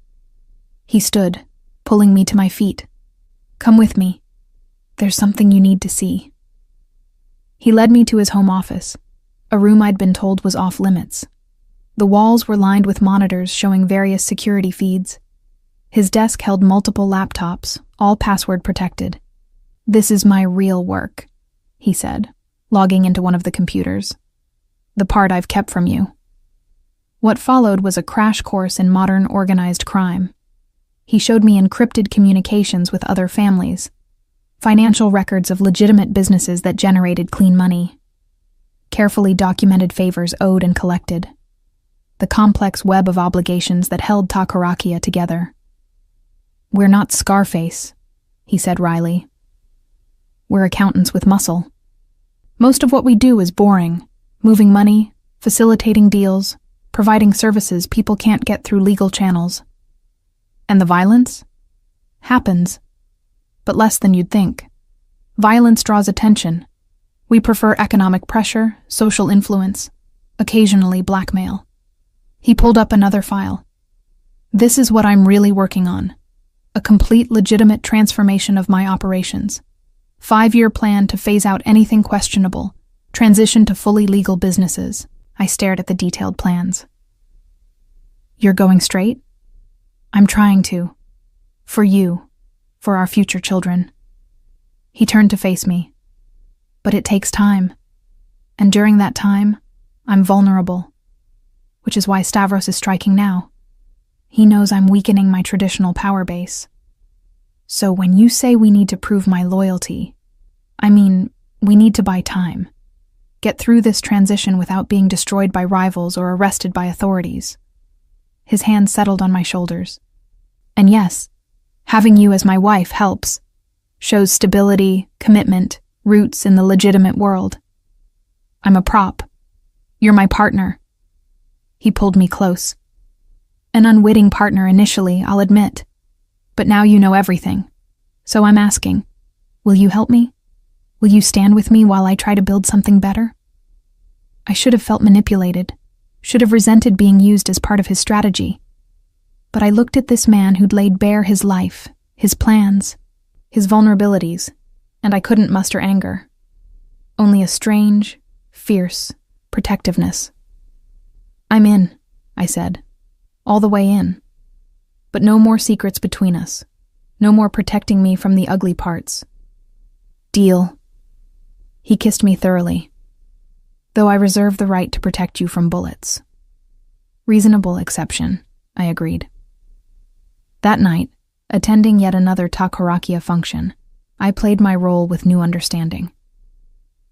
He stood, pulling me to my feet. Come with me. There's something you need to see. He led me to his home office, a room I'd been told was off limits. The walls were lined with monitors showing various security feeds. His desk held multiple laptops, all password protected. This is my real work, he said, logging into one of the computers. The part I've kept from you. What followed was a crash course in modern organized crime. He showed me encrypted communications with other families, financial records of legitimate businesses that generated clean money, carefully documented favors owed and collected, the complex web of obligations that held Takarakia together. We're not Scarface, he said wryly. We're accountants with muscle. Most of what we do is boring, moving money, facilitating deals, providing services people can't get through legal channels. And the violence? Happens, but less than you'd think. Violence draws attention. We prefer economic pressure, social influence, occasionally blackmail. He pulled up another file. This is what I'm really working on. A complete legitimate transformation of my operations. 5-year plan to phase out anything questionable, transition to fully legal businesses. I stared at the detailed plans. You're going straight? I'm trying to. For you. For our future children. He turned to face me. But it takes time. And during that time, I'm vulnerable. Which is why Stavros is striking now. He knows I'm weakening my traditional power base. So when you say we need to prove my loyalty, I mean, we need to buy time. Get through this transition without being destroyed by rivals or arrested by authorities. His hand settled on my shoulders. And yes, having you as my wife helps. Shows stability, commitment, roots in the legitimate world. I'm a prop. You're my partner. He pulled me close. An unwitting partner initially, I'll admit. But now you know everything. So I'm asking, will you help me? Will you stand with me while I try to build something better? I should have felt manipulated, should have resented being used as part of his strategy. But I looked at this man who'd laid bare his life, his plans, his vulnerabilities, and I couldn't muster anger. Only a strange, fierce protectiveness. I'm in, I said, all the way in. But no more secrets between us. No more protecting me from the ugly parts. Deal. He kissed me thoroughly. Though I reserve the right to protect you from bullets. Reasonable exception, I agreed. That night, attending yet another Takarakia function, I played my role with new understanding.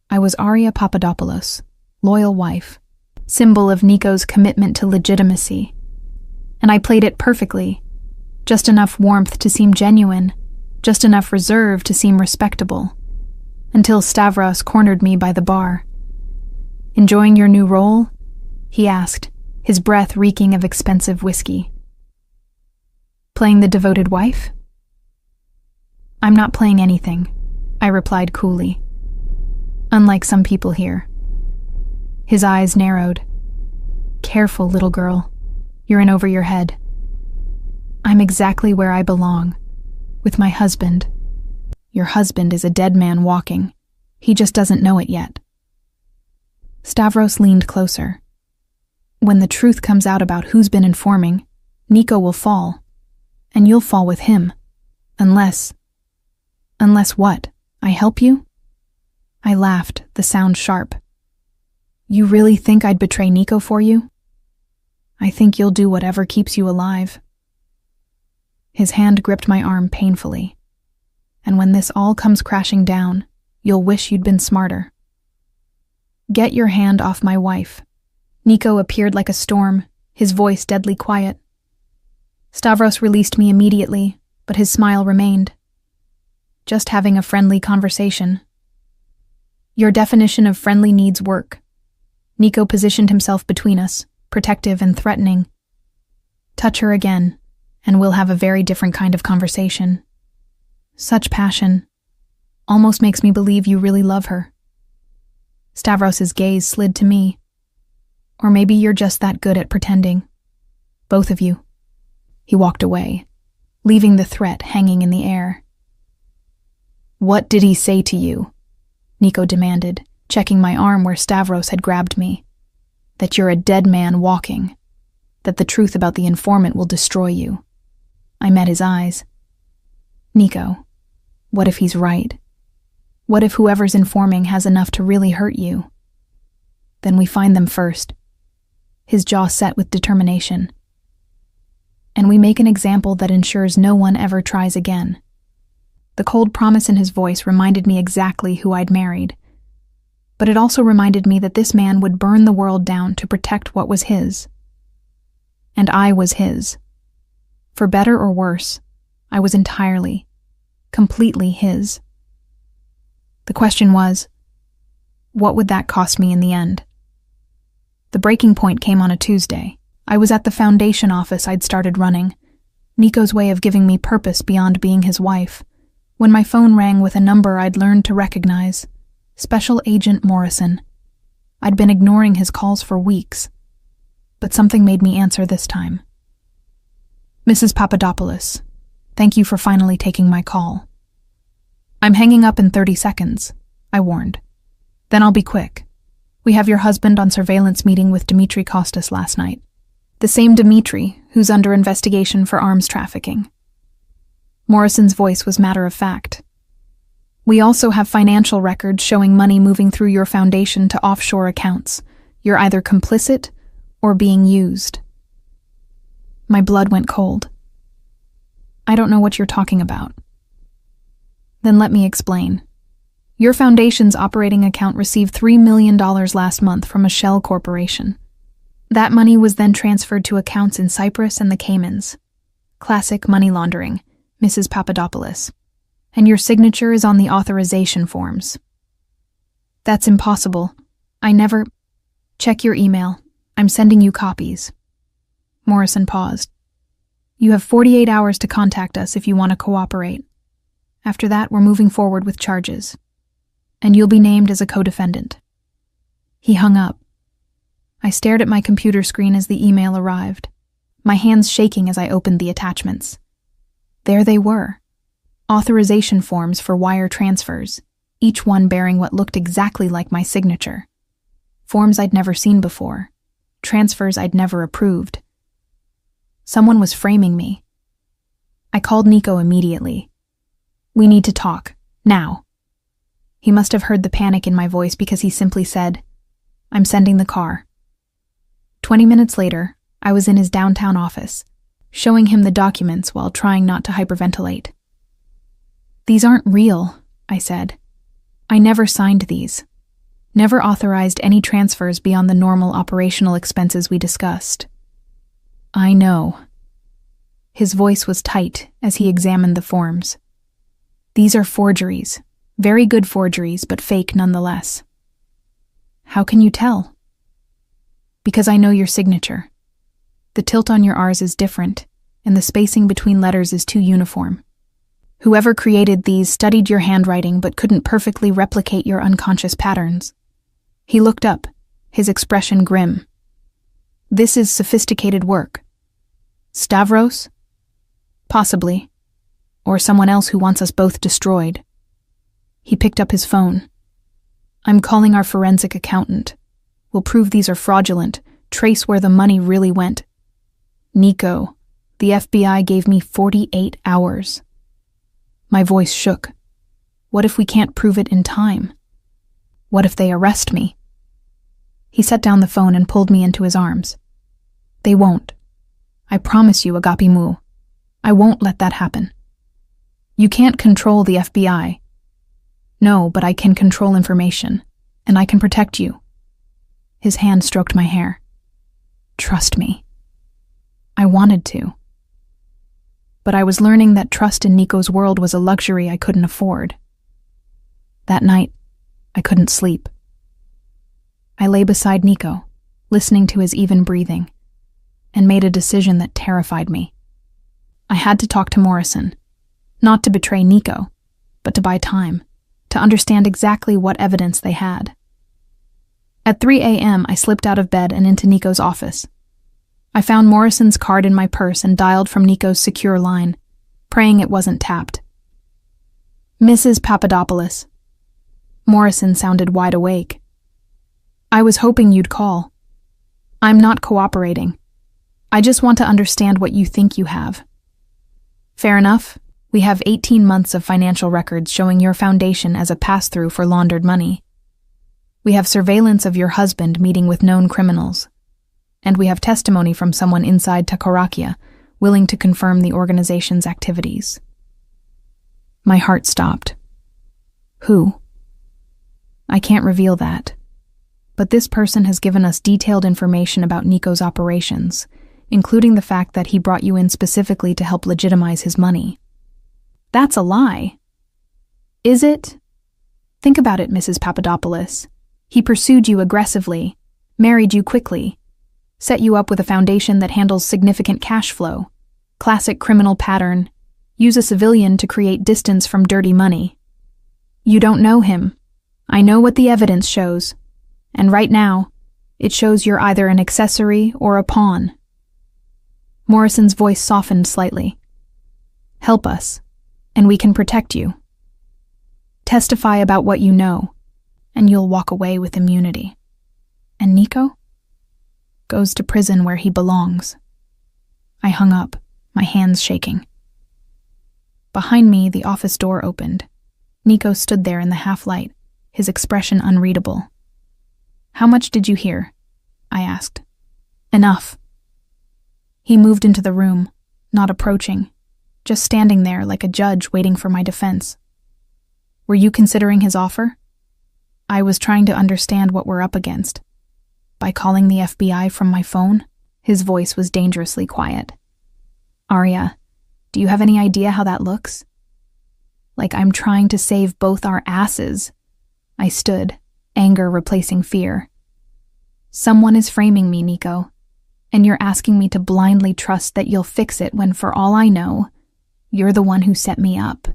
I was Arya Papadopoulos, loyal wife, symbol of Nico's commitment to legitimacy. And I played it perfectly. Just enough warmth to seem genuine, just enough reserve to seem respectable. Until Stavros cornered me by the bar. Enjoying your new role? He asked, his breath reeking of expensive whiskey. Playing the devoted wife? I'm not playing anything, I replied coolly. Unlike some people here. His eyes narrowed. Careful, little girl. You're in over your head. I'm exactly where I belong. With my husband. Your husband is a dead man walking. He just doesn't know it yet. Stavros leaned closer. When the truth comes out about who's been informing, Nico will fall. And you'll fall with him. Unless what? I help you? I laughed, the sound sharp. You really think I'd betray Nico for you? I think you'll do whatever keeps you alive. His hand gripped my arm painfully. And when this all comes crashing down, you'll wish you'd been smarter. Get your hand off my wife. Nico appeared like a storm, his voice deadly quiet. Stavros released me immediately, but his smile remained. Just having a friendly conversation. Your definition of friendly needs work. Nico positioned himself between us, protective and threatening. Touch her again, and we'll have a very different kind of conversation. Such passion. Almost makes me believe you really love her. Stavros's gaze slid to me. Or maybe you're just that good at pretending. Both of you. He walked away, leaving the threat hanging in the air. What did he say to you? Nico demanded, checking my arm where Stavros had grabbed me. That you're a dead man walking. That the truth about the informant will destroy you. I met his eyes. Nico, what if he's right? What if whoever's informing has enough to really hurt you? Then we find them first. His jaw set with determination. And we make an example that ensures no one ever tries again. The cold promise in his voice reminded me exactly who I'd married. But it also reminded me that this man would burn the world down to protect what was his. And I was his. For better or worse, I was entirely, completely his. The question was, what would that cost me in the end? The breaking point came on a Tuesday. I was at the foundation office I'd started running, Nico's way of giving me purpose beyond being his wife, when my phone rang with a number I'd learned to recognize, Special Agent Morrison. I'd been ignoring his calls for weeks, but something made me answer this time. Mrs. Papadopoulos, thank you for finally taking my call. I'm hanging up in 30 seconds, I warned. Then I'll be quick. We have your husband on surveillance meeting with Dimitri Kostas last night. The same Dimitri who's under investigation for arms trafficking. Morrison's voice was matter-of-fact. We also have financial records showing money moving through your foundation to offshore accounts. You're either complicit or being used. My blood went cold. I don't know what you're talking about. Then let me explain. Your foundation's operating account received $3 million last month from a shell corporation. That money was then transferred to accounts in Cyprus and the Caymans. Classic money laundering, Mrs. Papadopoulos. And your signature is on the authorization forms. That's impossible. I never... Check your email. I'm sending you copies. Morrison paused. You have 48 hours to contact us if you want to cooperate. After that, we're moving forward with charges. And you'll be named as a co-defendant. He hung up. I stared at my computer screen as the email arrived, my hands shaking as I opened the attachments. There they were. Authorization forms for wire transfers, each one bearing what looked exactly like my signature. Forms I'd never seen before. Transfers I'd never approved. Someone was framing me. I called Nico immediately. We need to talk. Now. He must have heard the panic in my voice because he simply said, I'm sending the car. 20 minutes later, I was in his downtown office, showing him the documents while trying not to hyperventilate. These aren't real, I said. I never signed these. Never authorized any transfers beyond the normal operational expenses we discussed. I know. His voice was tight as he examined the forms. These are forgeries. Very good forgeries, but fake nonetheless. How can you tell? Because I know your signature. The tilt on your R's is different, and the spacing between letters is too uniform. Whoever created these studied your handwriting but couldn't perfectly replicate your unconscious patterns. He looked up, his expression grim. This is sophisticated work. Stavros? Possibly. Or someone else who wants us both destroyed. He picked up his phone. I'm calling our forensic accountant. We'll prove these are fraudulent, trace where the money really went. Nico, the FBI gave me 48 hours. My voice shook. What if we can't prove it in time? What if they arrest me? He set down the phone and pulled me into his arms. They won't. I promise you, Agapi Mu. I won't let that happen. You can't control the FBI. No, but I can control information, and I can protect you. His hand stroked my hair. Trust me. I wanted to. But I was learning that trust in Nico's world was a luxury I couldn't afford. That night, I couldn't sleep. I lay beside Nico, listening to his even breathing, and made a decision that terrified me. I had to talk to Morrison, not to betray Nico, but to buy time, to understand exactly what evidence they had. At 3 a.m., I slipped out of bed and into Nico's office. I found Morrison's card in my purse and dialed from Nico's secure line, praying it wasn't tapped. Mrs. Papadopoulos. Morrison sounded wide awake. I was hoping you'd call. I'm not cooperating. I just want to understand what you think you have. Fair enough. We have 18 months of financial records showing your foundation as a pass-through for laundered money. We have surveillance of your husband meeting with known criminals. And we have testimony from someone inside Takarakia willing to confirm the organization's activities. My heart stopped. Who? I can't reveal that. But this person has given us detailed information about Nico's operations, including the fact that he brought you in specifically to help legitimize his money. That's a lie. Is it? Think about it, Mrs. Papadopoulos. He pursued you aggressively, married you quickly, set you up with a foundation that handles significant cash flow. Classic criminal pattern. Use a civilian to create distance from dirty money. You don't know him. I know what the evidence shows. And right now, it shows you're either an accessory or a pawn. Morrison's voice softened slightly. Help us, and we can protect you. Testify about what you know, and you'll walk away with immunity. And Nico? Goes to prison where he belongs. I hung up, my hands shaking. Behind me, the office door opened. Nico stood there in the half-light, his expression unreadable. How much did you hear? I asked. Enough. He moved into the room, not approaching, just standing there like a judge waiting for my defense. Were you considering his offer? I was trying to understand what we're up against. By calling the FBI from my phone, his voice was dangerously quiet. Arya, do you have any idea how that looks? Like I'm trying to save both our asses. I stood, anger replacing fear. Someone is framing me, Nico, and you're asking me to blindly trust that you'll fix it when, for all I know, you're the one who set me up.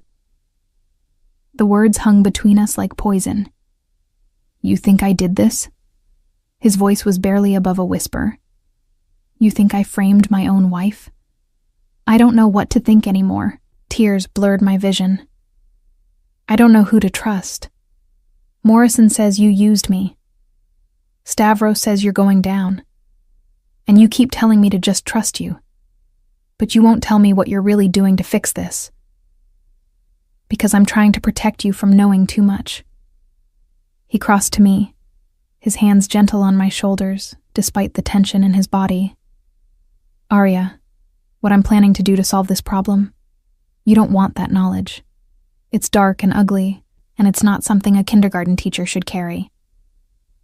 The words hung between us like poison. You think I did this? His voice was barely above a whisper. You think I framed my own wife? I don't know what to think anymore. Tears blurred my vision. I don't know who to trust. Morrison says you used me. Stavros says you're going down. And you keep telling me to just trust you. But you won't tell me what you're really doing to fix this. Because I'm trying to protect you from knowing too much. He crossed to me, his hands gentle on my shoulders, despite the tension in his body. Arya, what I'm planning to do to solve this problem, you don't want that knowledge. It's dark and ugly, and it's not something a kindergarten teacher should carry.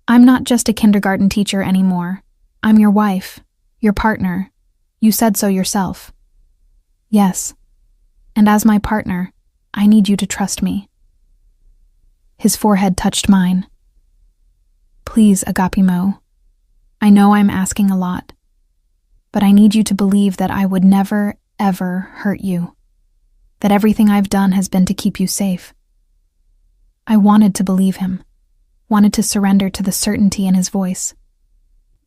I'm not just a kindergarten teacher anymore. I'm your wife, your partner. You said so yourself. Yes, and as my partner, I need you to trust me. His forehead touched mine. Please, Agapimo. I know I'm asking a lot, but I need you to believe that I would never, ever hurt you. That everything I've done has been to keep you safe. I wanted to believe him, wanted to surrender to the certainty in his voice.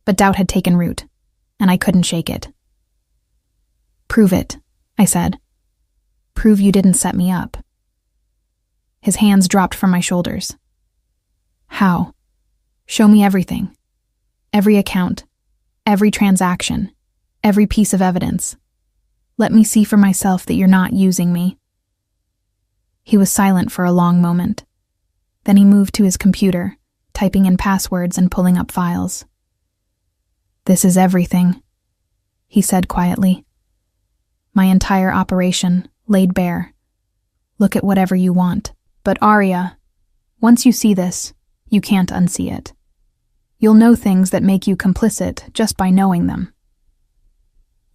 But doubt had taken root, and I couldn't shake it. Prove it, I said. Prove you didn't set me up. His hands dropped from my shoulders. How? Show me everything. Every account, every transaction, every piece of evidence. Let me see for myself that you're not using me. He was silent for a long moment. Then he moved to his computer, typing in passwords and pulling up files. This is everything, he said quietly. My entire operation, laid bare. Look at whatever you want. But Arya, once you see this, you can't unsee it. You'll know things that make you complicit just by knowing them.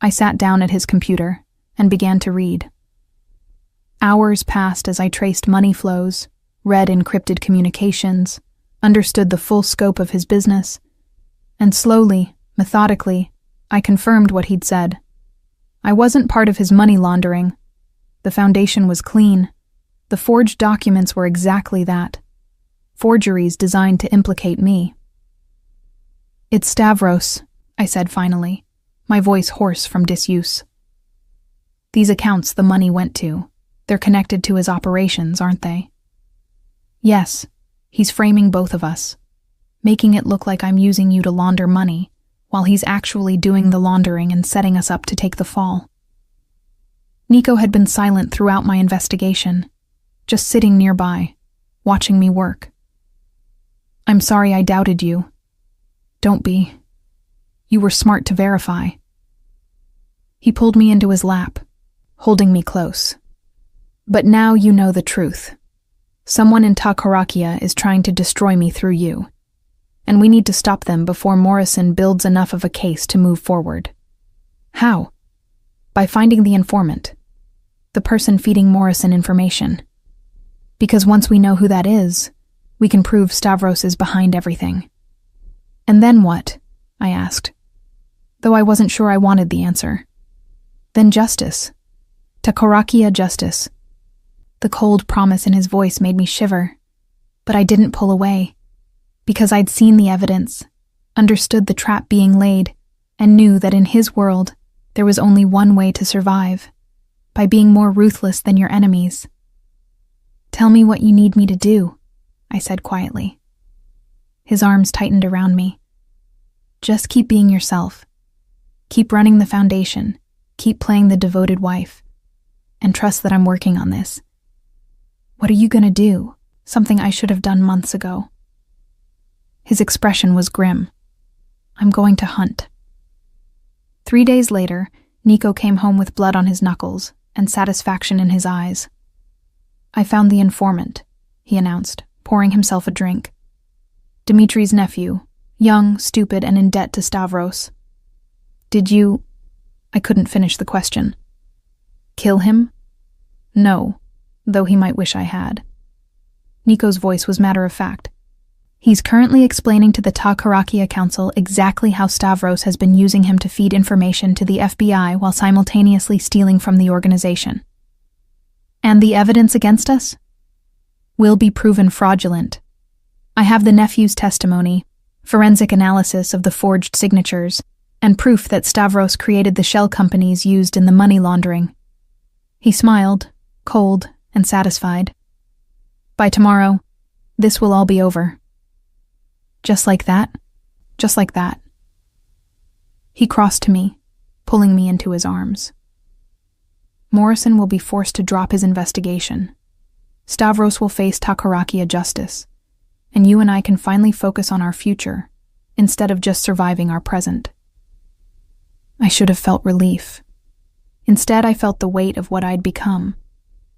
I sat down at his computer and began to read. Hours passed as I traced money flows, read encrypted communications, understood the full scope of his business, and slowly, methodically, I confirmed what he'd said. I wasn't part of his money laundering. The foundation was clean. The forged documents were exactly that. Forgeries designed to implicate me. It's Stavros, I said finally, my voice hoarse from disuse. These accounts the money went to, they're connected to his operations, aren't they? Yes, he's framing both of us, making it look like I'm using you to launder money, while he's actually doing the laundering and setting us up to take the fall. Nico had been silent throughout my investigation, just sitting nearby, watching me work. I'm sorry I doubted you. Don't be. You were smart to verify. He pulled me into his lap, holding me close. But now you know the truth. Someone in Takarakia is trying to destroy me through you, and we need to stop them before Morrison builds enough of a case to move forward. How? By finding the informant, the person feeding Morrison information. Because once we know who that is, we can prove Stavros is behind everything. And then what? I asked, though I wasn't sure I wanted the answer. Then justice. Takarakia justice. The cold promise in his voice made me shiver, but I didn't pull away, because I'd seen the evidence, understood the trap being laid, and knew that in his world there was only one way to survive, by being more ruthless than your enemies. Tell me what you need me to do, I said quietly. His arms tightened around me. Just keep being yourself. Keep running the foundation. Keep playing the devoted wife. And trust that I'm working on this. What are you gonna do? Something I should have done months ago. His expression was grim. I'm going to hunt. 3 days later, Nico came home with blood on his knuckles and satisfaction in his eyes. I found the informant, he announced, pouring himself a drink. Dimitri's nephew, young, stupid, and in debt to Stavros. Did you... I couldn't finish the question. Kill him? No, though he might wish I had. Nico's voice was matter-of-fact. He's currently explaining to the Takarakia Council exactly how Stavros has been using him to feed information to the FBI while simultaneously stealing from the organization. And the evidence against us? Will be proven fraudulent. I have the nephew's testimony, forensic analysis of the forged signatures, and proof that Stavros created the shell companies used in the money laundering. He smiled, cold and satisfied. By tomorrow, this will all be over. Just like that? Just like that. He crossed to me, pulling me into his arms. Morrison will be forced to drop his investigation. Stavros will face Takarakia justice, and you and I can finally focus on our future, instead of just surviving our present. I should have felt relief. Instead, I felt the weight of what I'd become,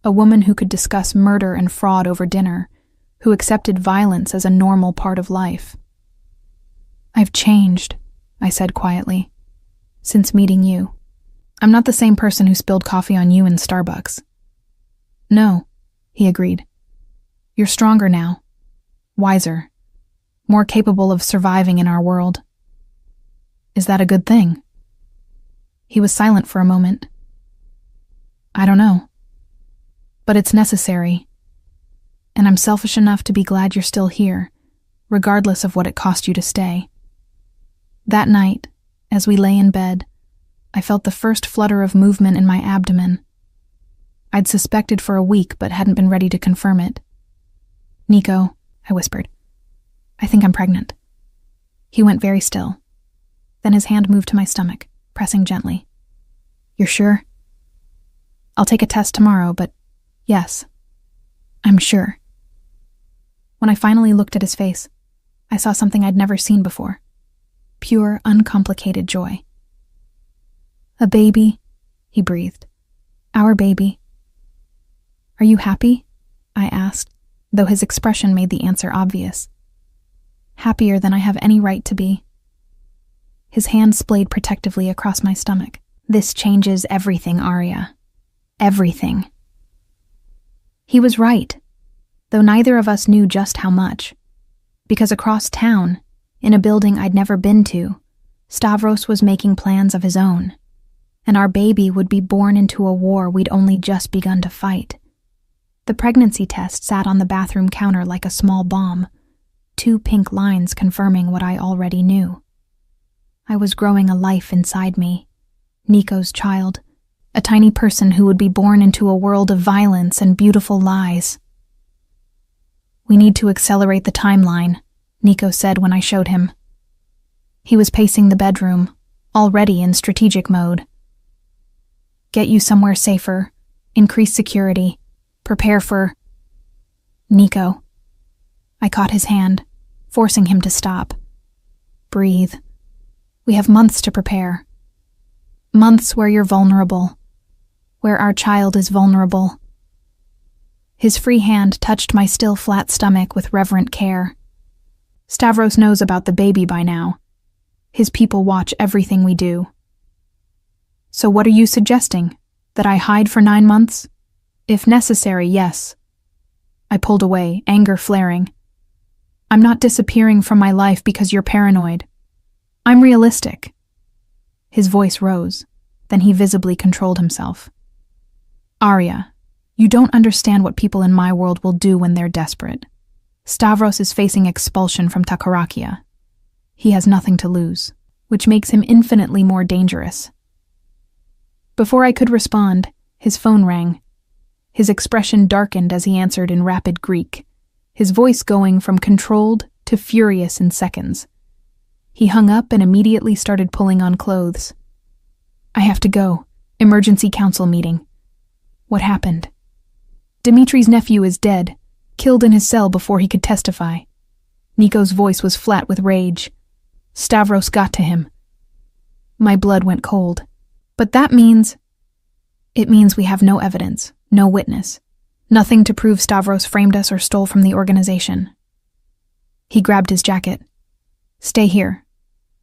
a woman who could discuss murder and fraud over dinner, who accepted violence as a normal part of life. I've changed, I said quietly, since meeting you. I'm not the same person who spilled coffee on you in Starbucks. No, he agreed. You're stronger now, wiser, more capable of surviving in our world. Is that a good thing? He was silent for a moment. I don't know. But it's necessary. And I'm selfish enough to be glad you're still here, regardless of what it cost you to stay. That night, as we lay in bed, I felt the first flutter of movement in my abdomen. I'd suspected for a week but hadn't been ready to confirm it. Nico, I whispered, I think I'm pregnant. He went very still. Then his hand moved to my stomach, pressing gently. You're sure? I'll take a test tomorrow, but yes, I'm sure. When I finally looked at his face, I saw something I'd never seen before. Pure, uncomplicated joy. A baby, he breathed. Our baby. Are you happy? I asked, though his expression made the answer obvious. Happier than I have any right to be. His hand splayed protectively across my stomach, This changes everything, Arya. Everything. He was right, though neither of us knew just how much. Because across town, in a building I'd never been to, Stavros was making plans of his own, and our baby would be born into a war we'd only just begun to fight. The pregnancy test sat on the bathroom counter like a small bomb, 2 pink lines confirming what I already knew. I was growing a life inside me, Nico's child, a tiny person who would be born into a world of violence and beautiful lies. "We need to accelerate the timeline," Nico said when I showed him. He was pacing the bedroom, already in strategic mode. "Get you somewhere safer, increase security, prepare for—" "Nico." I caught his hand, forcing him to stop. "Breathe. We have months to prepare. Months where you're vulnerable, where our child is vulnerable." His free hand touched my still flat stomach with reverent care. "Stavros knows about the baby by now. His people watch everything we do." "So what are you suggesting? That I hide for 9 months? If necessary, yes." I pulled away, anger flaring. "I'm not disappearing from my life because you're paranoid. I'm realistic." His voice rose, then he visibly controlled himself. "Arya, you don't understand what people in my world will do when they're desperate. Stavros is facing expulsion from Takarakia. He has nothing to lose, which makes him infinitely more dangerous." Before I could respond, his phone rang. His expression darkened as he answered in rapid Greek, his voice going from controlled to furious in seconds. He hung up and immediately started pulling on clothes. "I have to go. Emergency council meeting." "What happened?" "Dimitri's nephew is dead, killed in his cell before he could testify." Nico's voice was flat with rage. "Stavros got to him." My blood went cold. "But that means—" "It means we have no evidence, no witness. Nothing to prove Stavros framed us or stole from the organization." He grabbed his jacket. "Stay here.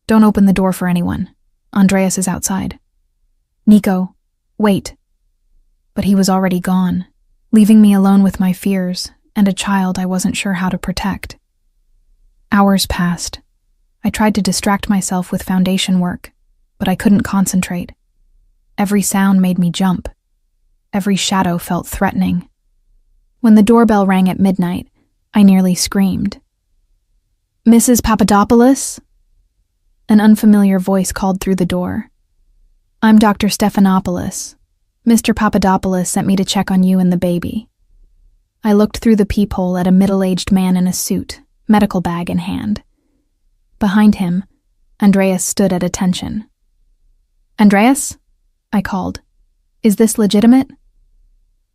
Don't open the door for anyone. Andreas is outside." "Nico, wait." But he was already gone, leaving me alone with my fears and a child I wasn't sure how to protect. Hours passed. I tried to distract myself with foundation work, but I couldn't concentrate. Every sound made me jump. Every shadow felt threatening. When the doorbell rang at midnight, I nearly screamed. "Mrs. Papadopoulos?" An unfamiliar voice called through the door. "I'm Dr. Stephanopoulos. Mr. Papadopoulos sent me to check on you and the baby." I looked through the peephole at a middle-aged man in a suit, medical bag in hand. Behind him, Andreas stood at attention. "Andreas?" I called. "Is this legitimate?"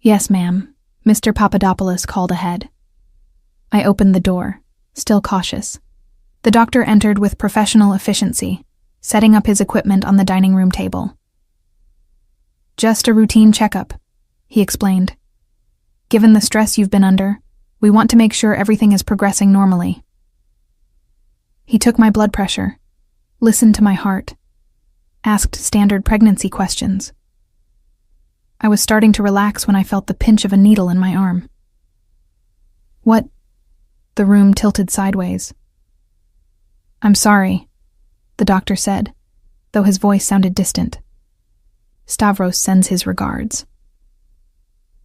"Yes, ma'am," Mr. Papadopoulos called ahead. I opened the door, still cautious. The doctor entered with professional efficiency, setting up his equipment on the dining room table. "Just a routine checkup," he explained. "Given the stress you've been under, we want to make sure everything is progressing normally." He took my blood pressure, listened to my heart, asked standard pregnancy questions. I was starting to relax when I felt the pinch of a needle in my arm. "What?" The room tilted sideways. "I'm sorry," the doctor said, though his voice sounded distant. "Stavros sends his regards."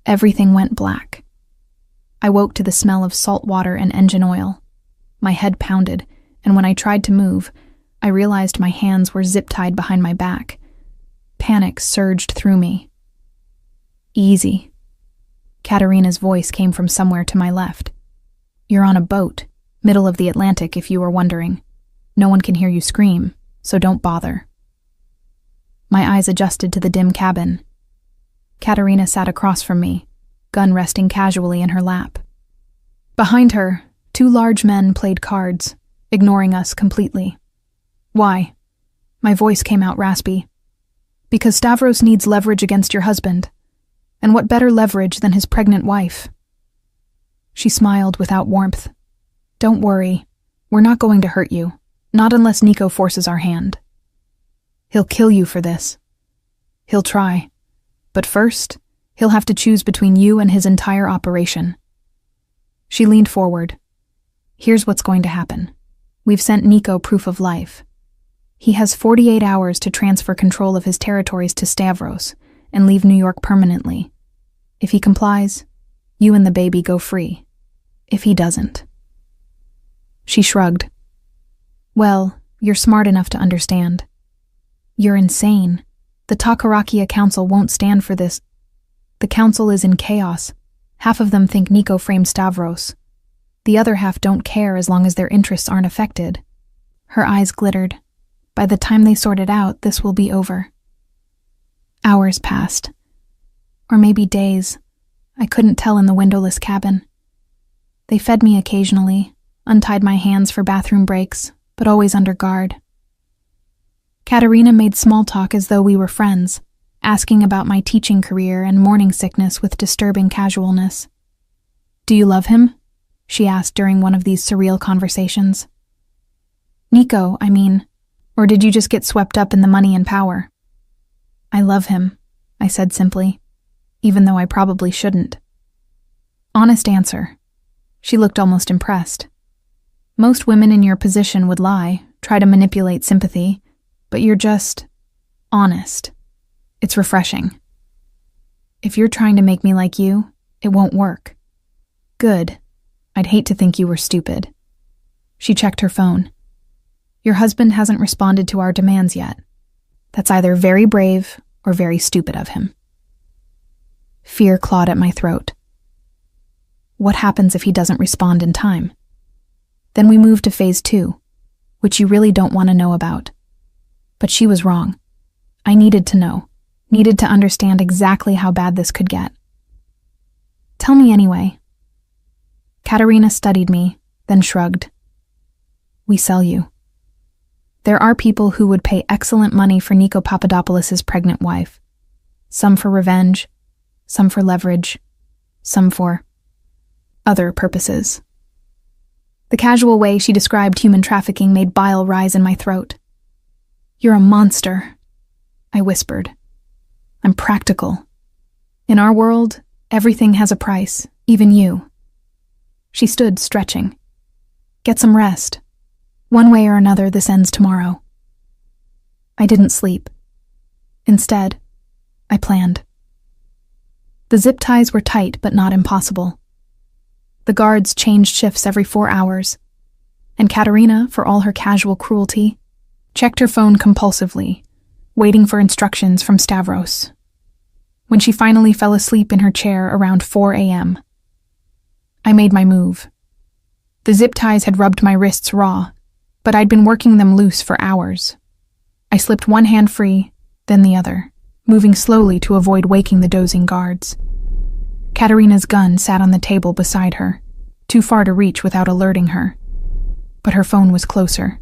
Everything went black. I woke to the smell of salt water and engine oil. My head pounded, and when I tried to move, I realized my hands were zip-tied behind my back. Panic surged through me. "Easy." Katerina's voice came from somewhere to my left. "You're on a boat, middle of the Atlantic if you were wondering. No one can hear you scream, so don't bother." My eyes adjusted to the dim cabin. Katerina sat across from me, gun resting casually in her lap. Behind her, 2 large men played cards, ignoring us completely. "Why?" My voice came out raspy. "Because Stavros needs leverage against your husband. And what better leverage than his pregnant wife?" She smiled without warmth. "Don't worry. We're not going to hurt you. Not unless Nico forces our hand. He'll kill you for this." He'll try. But first, he'll have to choose between you and his entire operation. She leaned forward. Here's what's going to happen. We've sent Nico proof of life. He has 48 hours to transfer control of his territories to Stavros and leave New York permanently. If he complies, you and the baby go free. If he doesn't. She shrugged. Well, you're smart enough to understand. You're insane. The Takarakia Council won't stand for this. The council is in chaos. Half of them think Nico framed Stavros. The other half don't care as long as their interests aren't affected. Her eyes glittered. By the time they sort it out, this will be over. Hours passed. Or maybe days. I couldn't tell in the windowless cabin. They fed me occasionally, untied my hands for bathroom breaks, but always under guard. Katerina made small talk as though we were friends, asking about my teaching career and morning sickness with disturbing casualness. Do you love him? She asked during one of these surreal conversations. Nico, I mean, or did you just get swept up in the money and power? I love him, I said simply, even though I probably shouldn't. Honest answer. She looked almost impressed. Most women in your position would lie, try to manipulate sympathy, but you're just honest. It's refreshing. If you're trying to make me like you, it won't work. Good. I'd hate to think you were stupid. She checked her phone. Your husband hasn't responded to our demands yet. That's either very brave or very stupid of him. Fear clawed at my throat. What happens if he doesn't respond in time? Then we move to phase 2, which you really don't want to know about. But she was wrong. I needed to know, needed to understand exactly how bad this could get. Tell me anyway. Katerina studied me, then shrugged. We sell you. There are people who would pay excellent money for Nico Papadopoulos' pregnant wife. Some for revenge, some for leverage, some for other purposes. The casual way she described human trafficking made bile rise in my throat. You're a monster, I whispered. I'm practical. In our world, everything has a price, even you. She stood, stretching. Get some rest. One way or another, this ends tomorrow. I didn't sleep. Instead, I planned. The zip ties were tight but not impossible. The guards changed shifts every 4 hours, and Katerina, for all her casual cruelty, checked her phone compulsively, waiting for instructions from Stavros. When she finally fell asleep in her chair around 4 a.m., I made my move. The zip ties had rubbed my wrists raw, but I'd been working them loose for hours. I slipped one hand free, then the other, moving slowly to avoid waking the dozing guards. Katerina's gun sat on the table beside her, too far to reach without alerting her. But her phone was closer.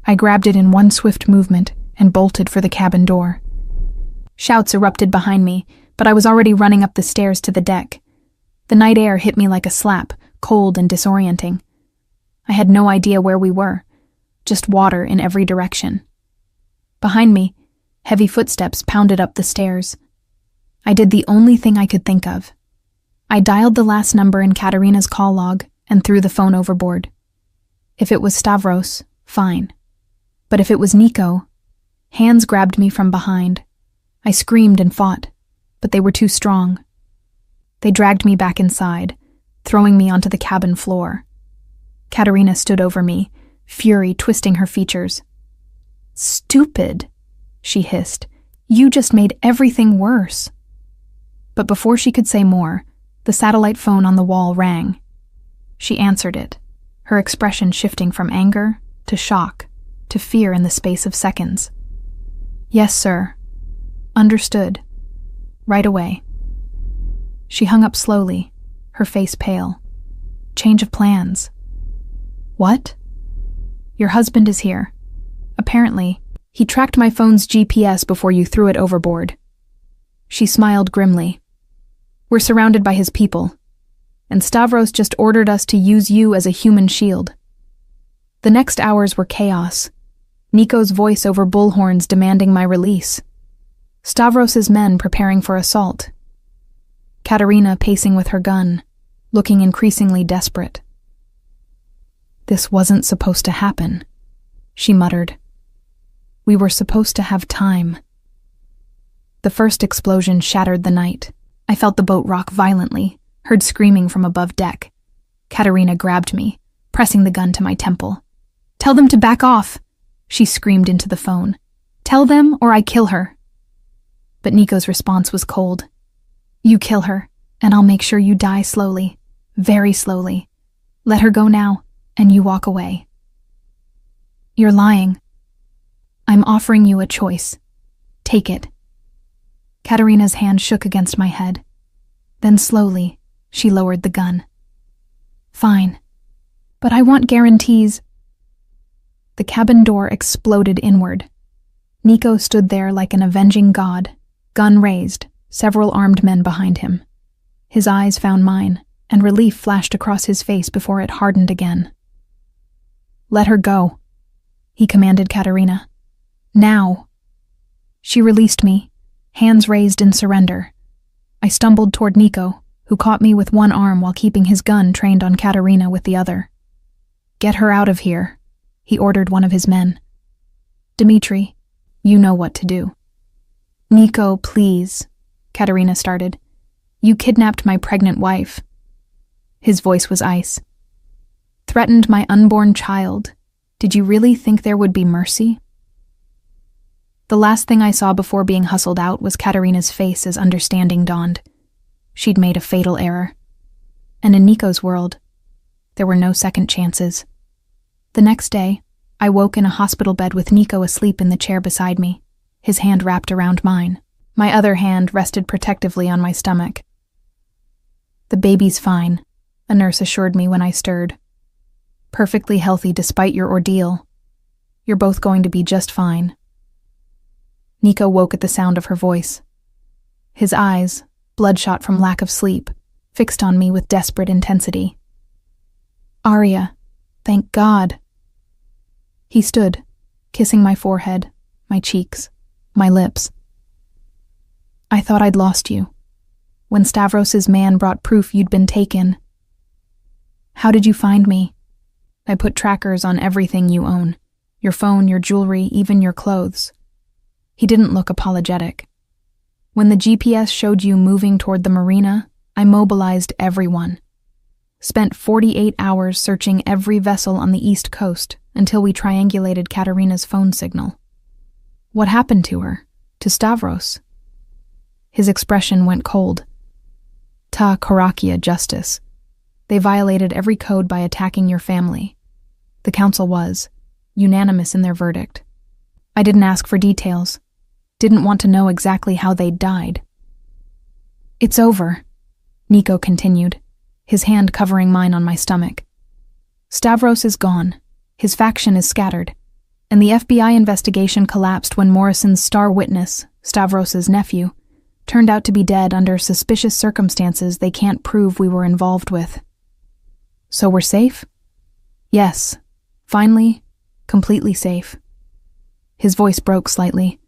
I grabbed it in one swift movement and bolted for the cabin door. Shouts erupted behind me, but I was already running up the stairs to the deck. The night air hit me like a slap, cold and disorienting. I had no idea where we were, just water in every direction. Behind me, heavy footsteps pounded up the stairs. I did the only thing I could think of. I dialed the last number in Katerina's call log and threw the phone overboard. If it was Stavros, fine. But if it was Nico, hands grabbed me from behind. I screamed and fought, but they were too strong. They dragged me back inside, throwing me onto the cabin floor. Katerina stood over me, fury twisting her features. Stupid, she hissed. You just made everything worse. But before she could say more, the satellite phone on the wall rang. She answered it, her expression shifting from anger to shock to fear in the space of seconds. Yes, sir. Understood. Right away. She hung up slowly, her face pale. Change of plans. What? Your husband is here. Apparently, he tracked my phone's GPS before you threw it overboard. She smiled grimly. We're surrounded by his people, and Stavros just ordered us to use you as a human shield. The next hours were chaos. Nico's voice over bullhorns demanding my release. Stavros's men preparing for assault. Katerina pacing with her gun, looking increasingly desperate. "This wasn't supposed to happen," she muttered. "We were supposed to have time." The first explosion shattered the night. I felt the boat rock violently, heard screaming from above deck. Katerina grabbed me, pressing the gun to my temple. "Tell them to back off," she screamed into the phone. "Tell them or I kill her." But Nico's response was cold. "You kill her, and I'll make sure you die slowly, very slowly. Let her go now, and you walk away." "You're lying. I'm offering you a choice. Take it." Katerina's hand shook against my head. Then slowly, she lowered the gun. "Fine, but I want guarantees." The cabin door exploded inward. Nico stood there like an avenging god, gun raised, several armed men behind him. His eyes found mine, and relief flashed across his face before it hardened again. "Let her go," he commanded Katerina. "Now." She released me, hands raised in surrender. I stumbled toward Nico, who caught me with one arm while keeping his gun trained on Katerina with the other. "Get her out of here," he ordered one of his men. "Dmitri, you know what to do." "Nico, please," Katerina started. "You kidnapped my pregnant wife." His voice was ice. "Threatened my unborn child. Did you really think there would be mercy?" The last thing I saw before being hustled out was Katerina's face as understanding dawned. She'd made a fatal error. And in Nico's world, there were no second chances. The next day, I woke in a hospital bed with Nico asleep in the chair beside me, his hand wrapped around mine. My other hand rested protectively on my stomach. "The baby's fine," a nurse assured me when I stirred. "Perfectly healthy despite your ordeal. You're both going to be just fine." Nico woke at the sound of her voice. His eyes, bloodshot from lack of sleep, fixed on me with desperate intensity. "Arya, thank God." He stood, kissing my forehead, my cheeks, my lips. "I thought I'd lost you. When Stavros's man brought proof you'd been taken." "How did you find me?" "I put trackers on everything you own. Your phone, your jewelry, even your clothes." He didn't look apologetic. "When the GPS showed you moving toward the marina, I mobilized everyone. Spent 48 hours searching every vessel on the East Coast until we triangulated Katerina's phone signal." "What happened to her? To Stavros?" His expression went cold. "Ta Korakia justice. They violated every code by attacking your family. The council was unanimous in their verdict. I didn't ask for details. Didn't want to know exactly how they'd died." "It's over," Nico continued, his hand covering mine on my stomach. "Stavros is gone, his faction is scattered, and the FBI investigation collapsed when Morrison's star witness, Stavros's nephew, turned out to be dead under suspicious circumstances they can't prove we were involved with." "So we're safe?" "Yes, finally, completely safe." His voice broke slightly.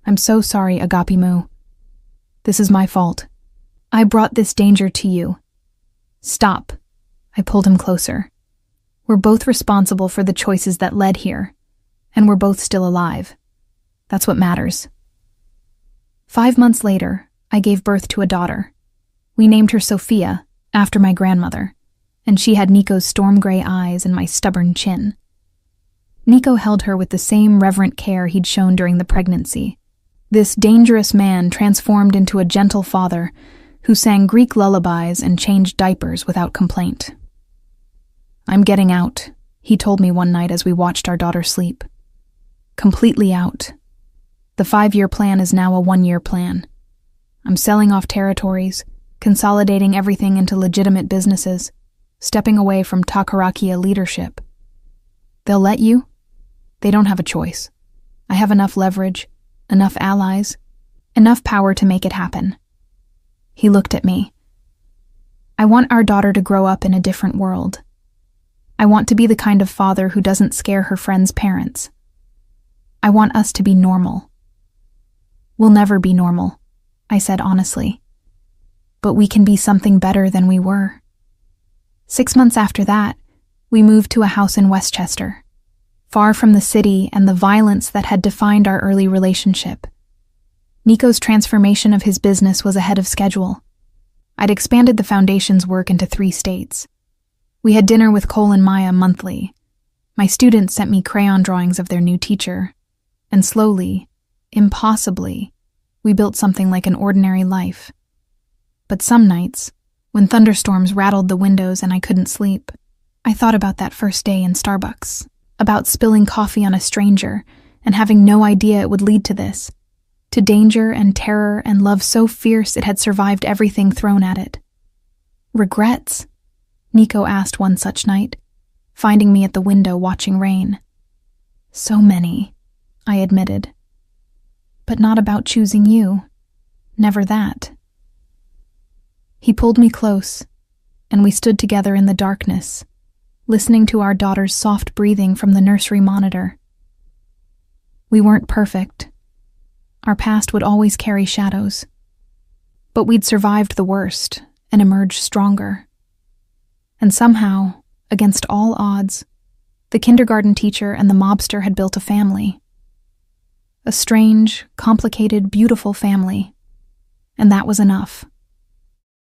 "I'm so sorry, Agapimu. This is my fault. I brought this danger to you." "Stop." I pulled him closer. "We're both responsible for the choices that led here, and we're both still alive. That's what matters." 5 months later, I gave birth to a daughter. We named her Sophia, after my grandmother, and she had Nico's storm-gray eyes and my stubborn chin. Nico held her with the same reverent care he'd shown during the pregnancy. This dangerous man transformed into a gentle father who sang Greek lullabies and changed diapers without complaint. "I'm getting out," he told me one night as we watched our daughter sleep. "Completely out. The 5-year plan is now a 1-year plan. I'm selling off territories, consolidating everything into legitimate businesses, stepping away from Takarakia leadership. They'll let you? They don't have a choice. I have enough leverage, enough allies, enough power to make it happen." He looked at me. "I want our daughter to grow up in a different world. I want to be the kind of father who doesn't scare her friends' parents. I want us to be normal." We'll never be normal, I said honestly. But we can be something better than we were. 6 months after that, we moved to a house in Westchester, far from the city and the violence that had defined our early relationship. Nico's transformation of his business was ahead of schedule. I'd expanded the foundation's work into 3 states. We had dinner with Cole and Maya monthly. My students sent me crayon drawings of their new teacher, and slowly, impossibly, we built something like an ordinary life. But some nights, when thunderstorms rattled the windows and I couldn't sleep, I thought about that first day in Starbucks, about spilling coffee on a stranger and having no idea it would lead to this, to danger and terror and love so fierce it had survived everything thrown at it. Regrets? Nico asked one such night, finding me at the window watching rain. So many, I admitted. But not about choosing you. Never that. He pulled me close, and we stood together in the darkness, listening to our daughter's soft breathing from the nursery monitor. We weren't perfect. Our past would always carry shadows. But we'd survived the worst and emerged stronger. And somehow, against all odds, the kindergarten teacher and the mobster had built a family. A strange, complicated, beautiful family. And that was enough.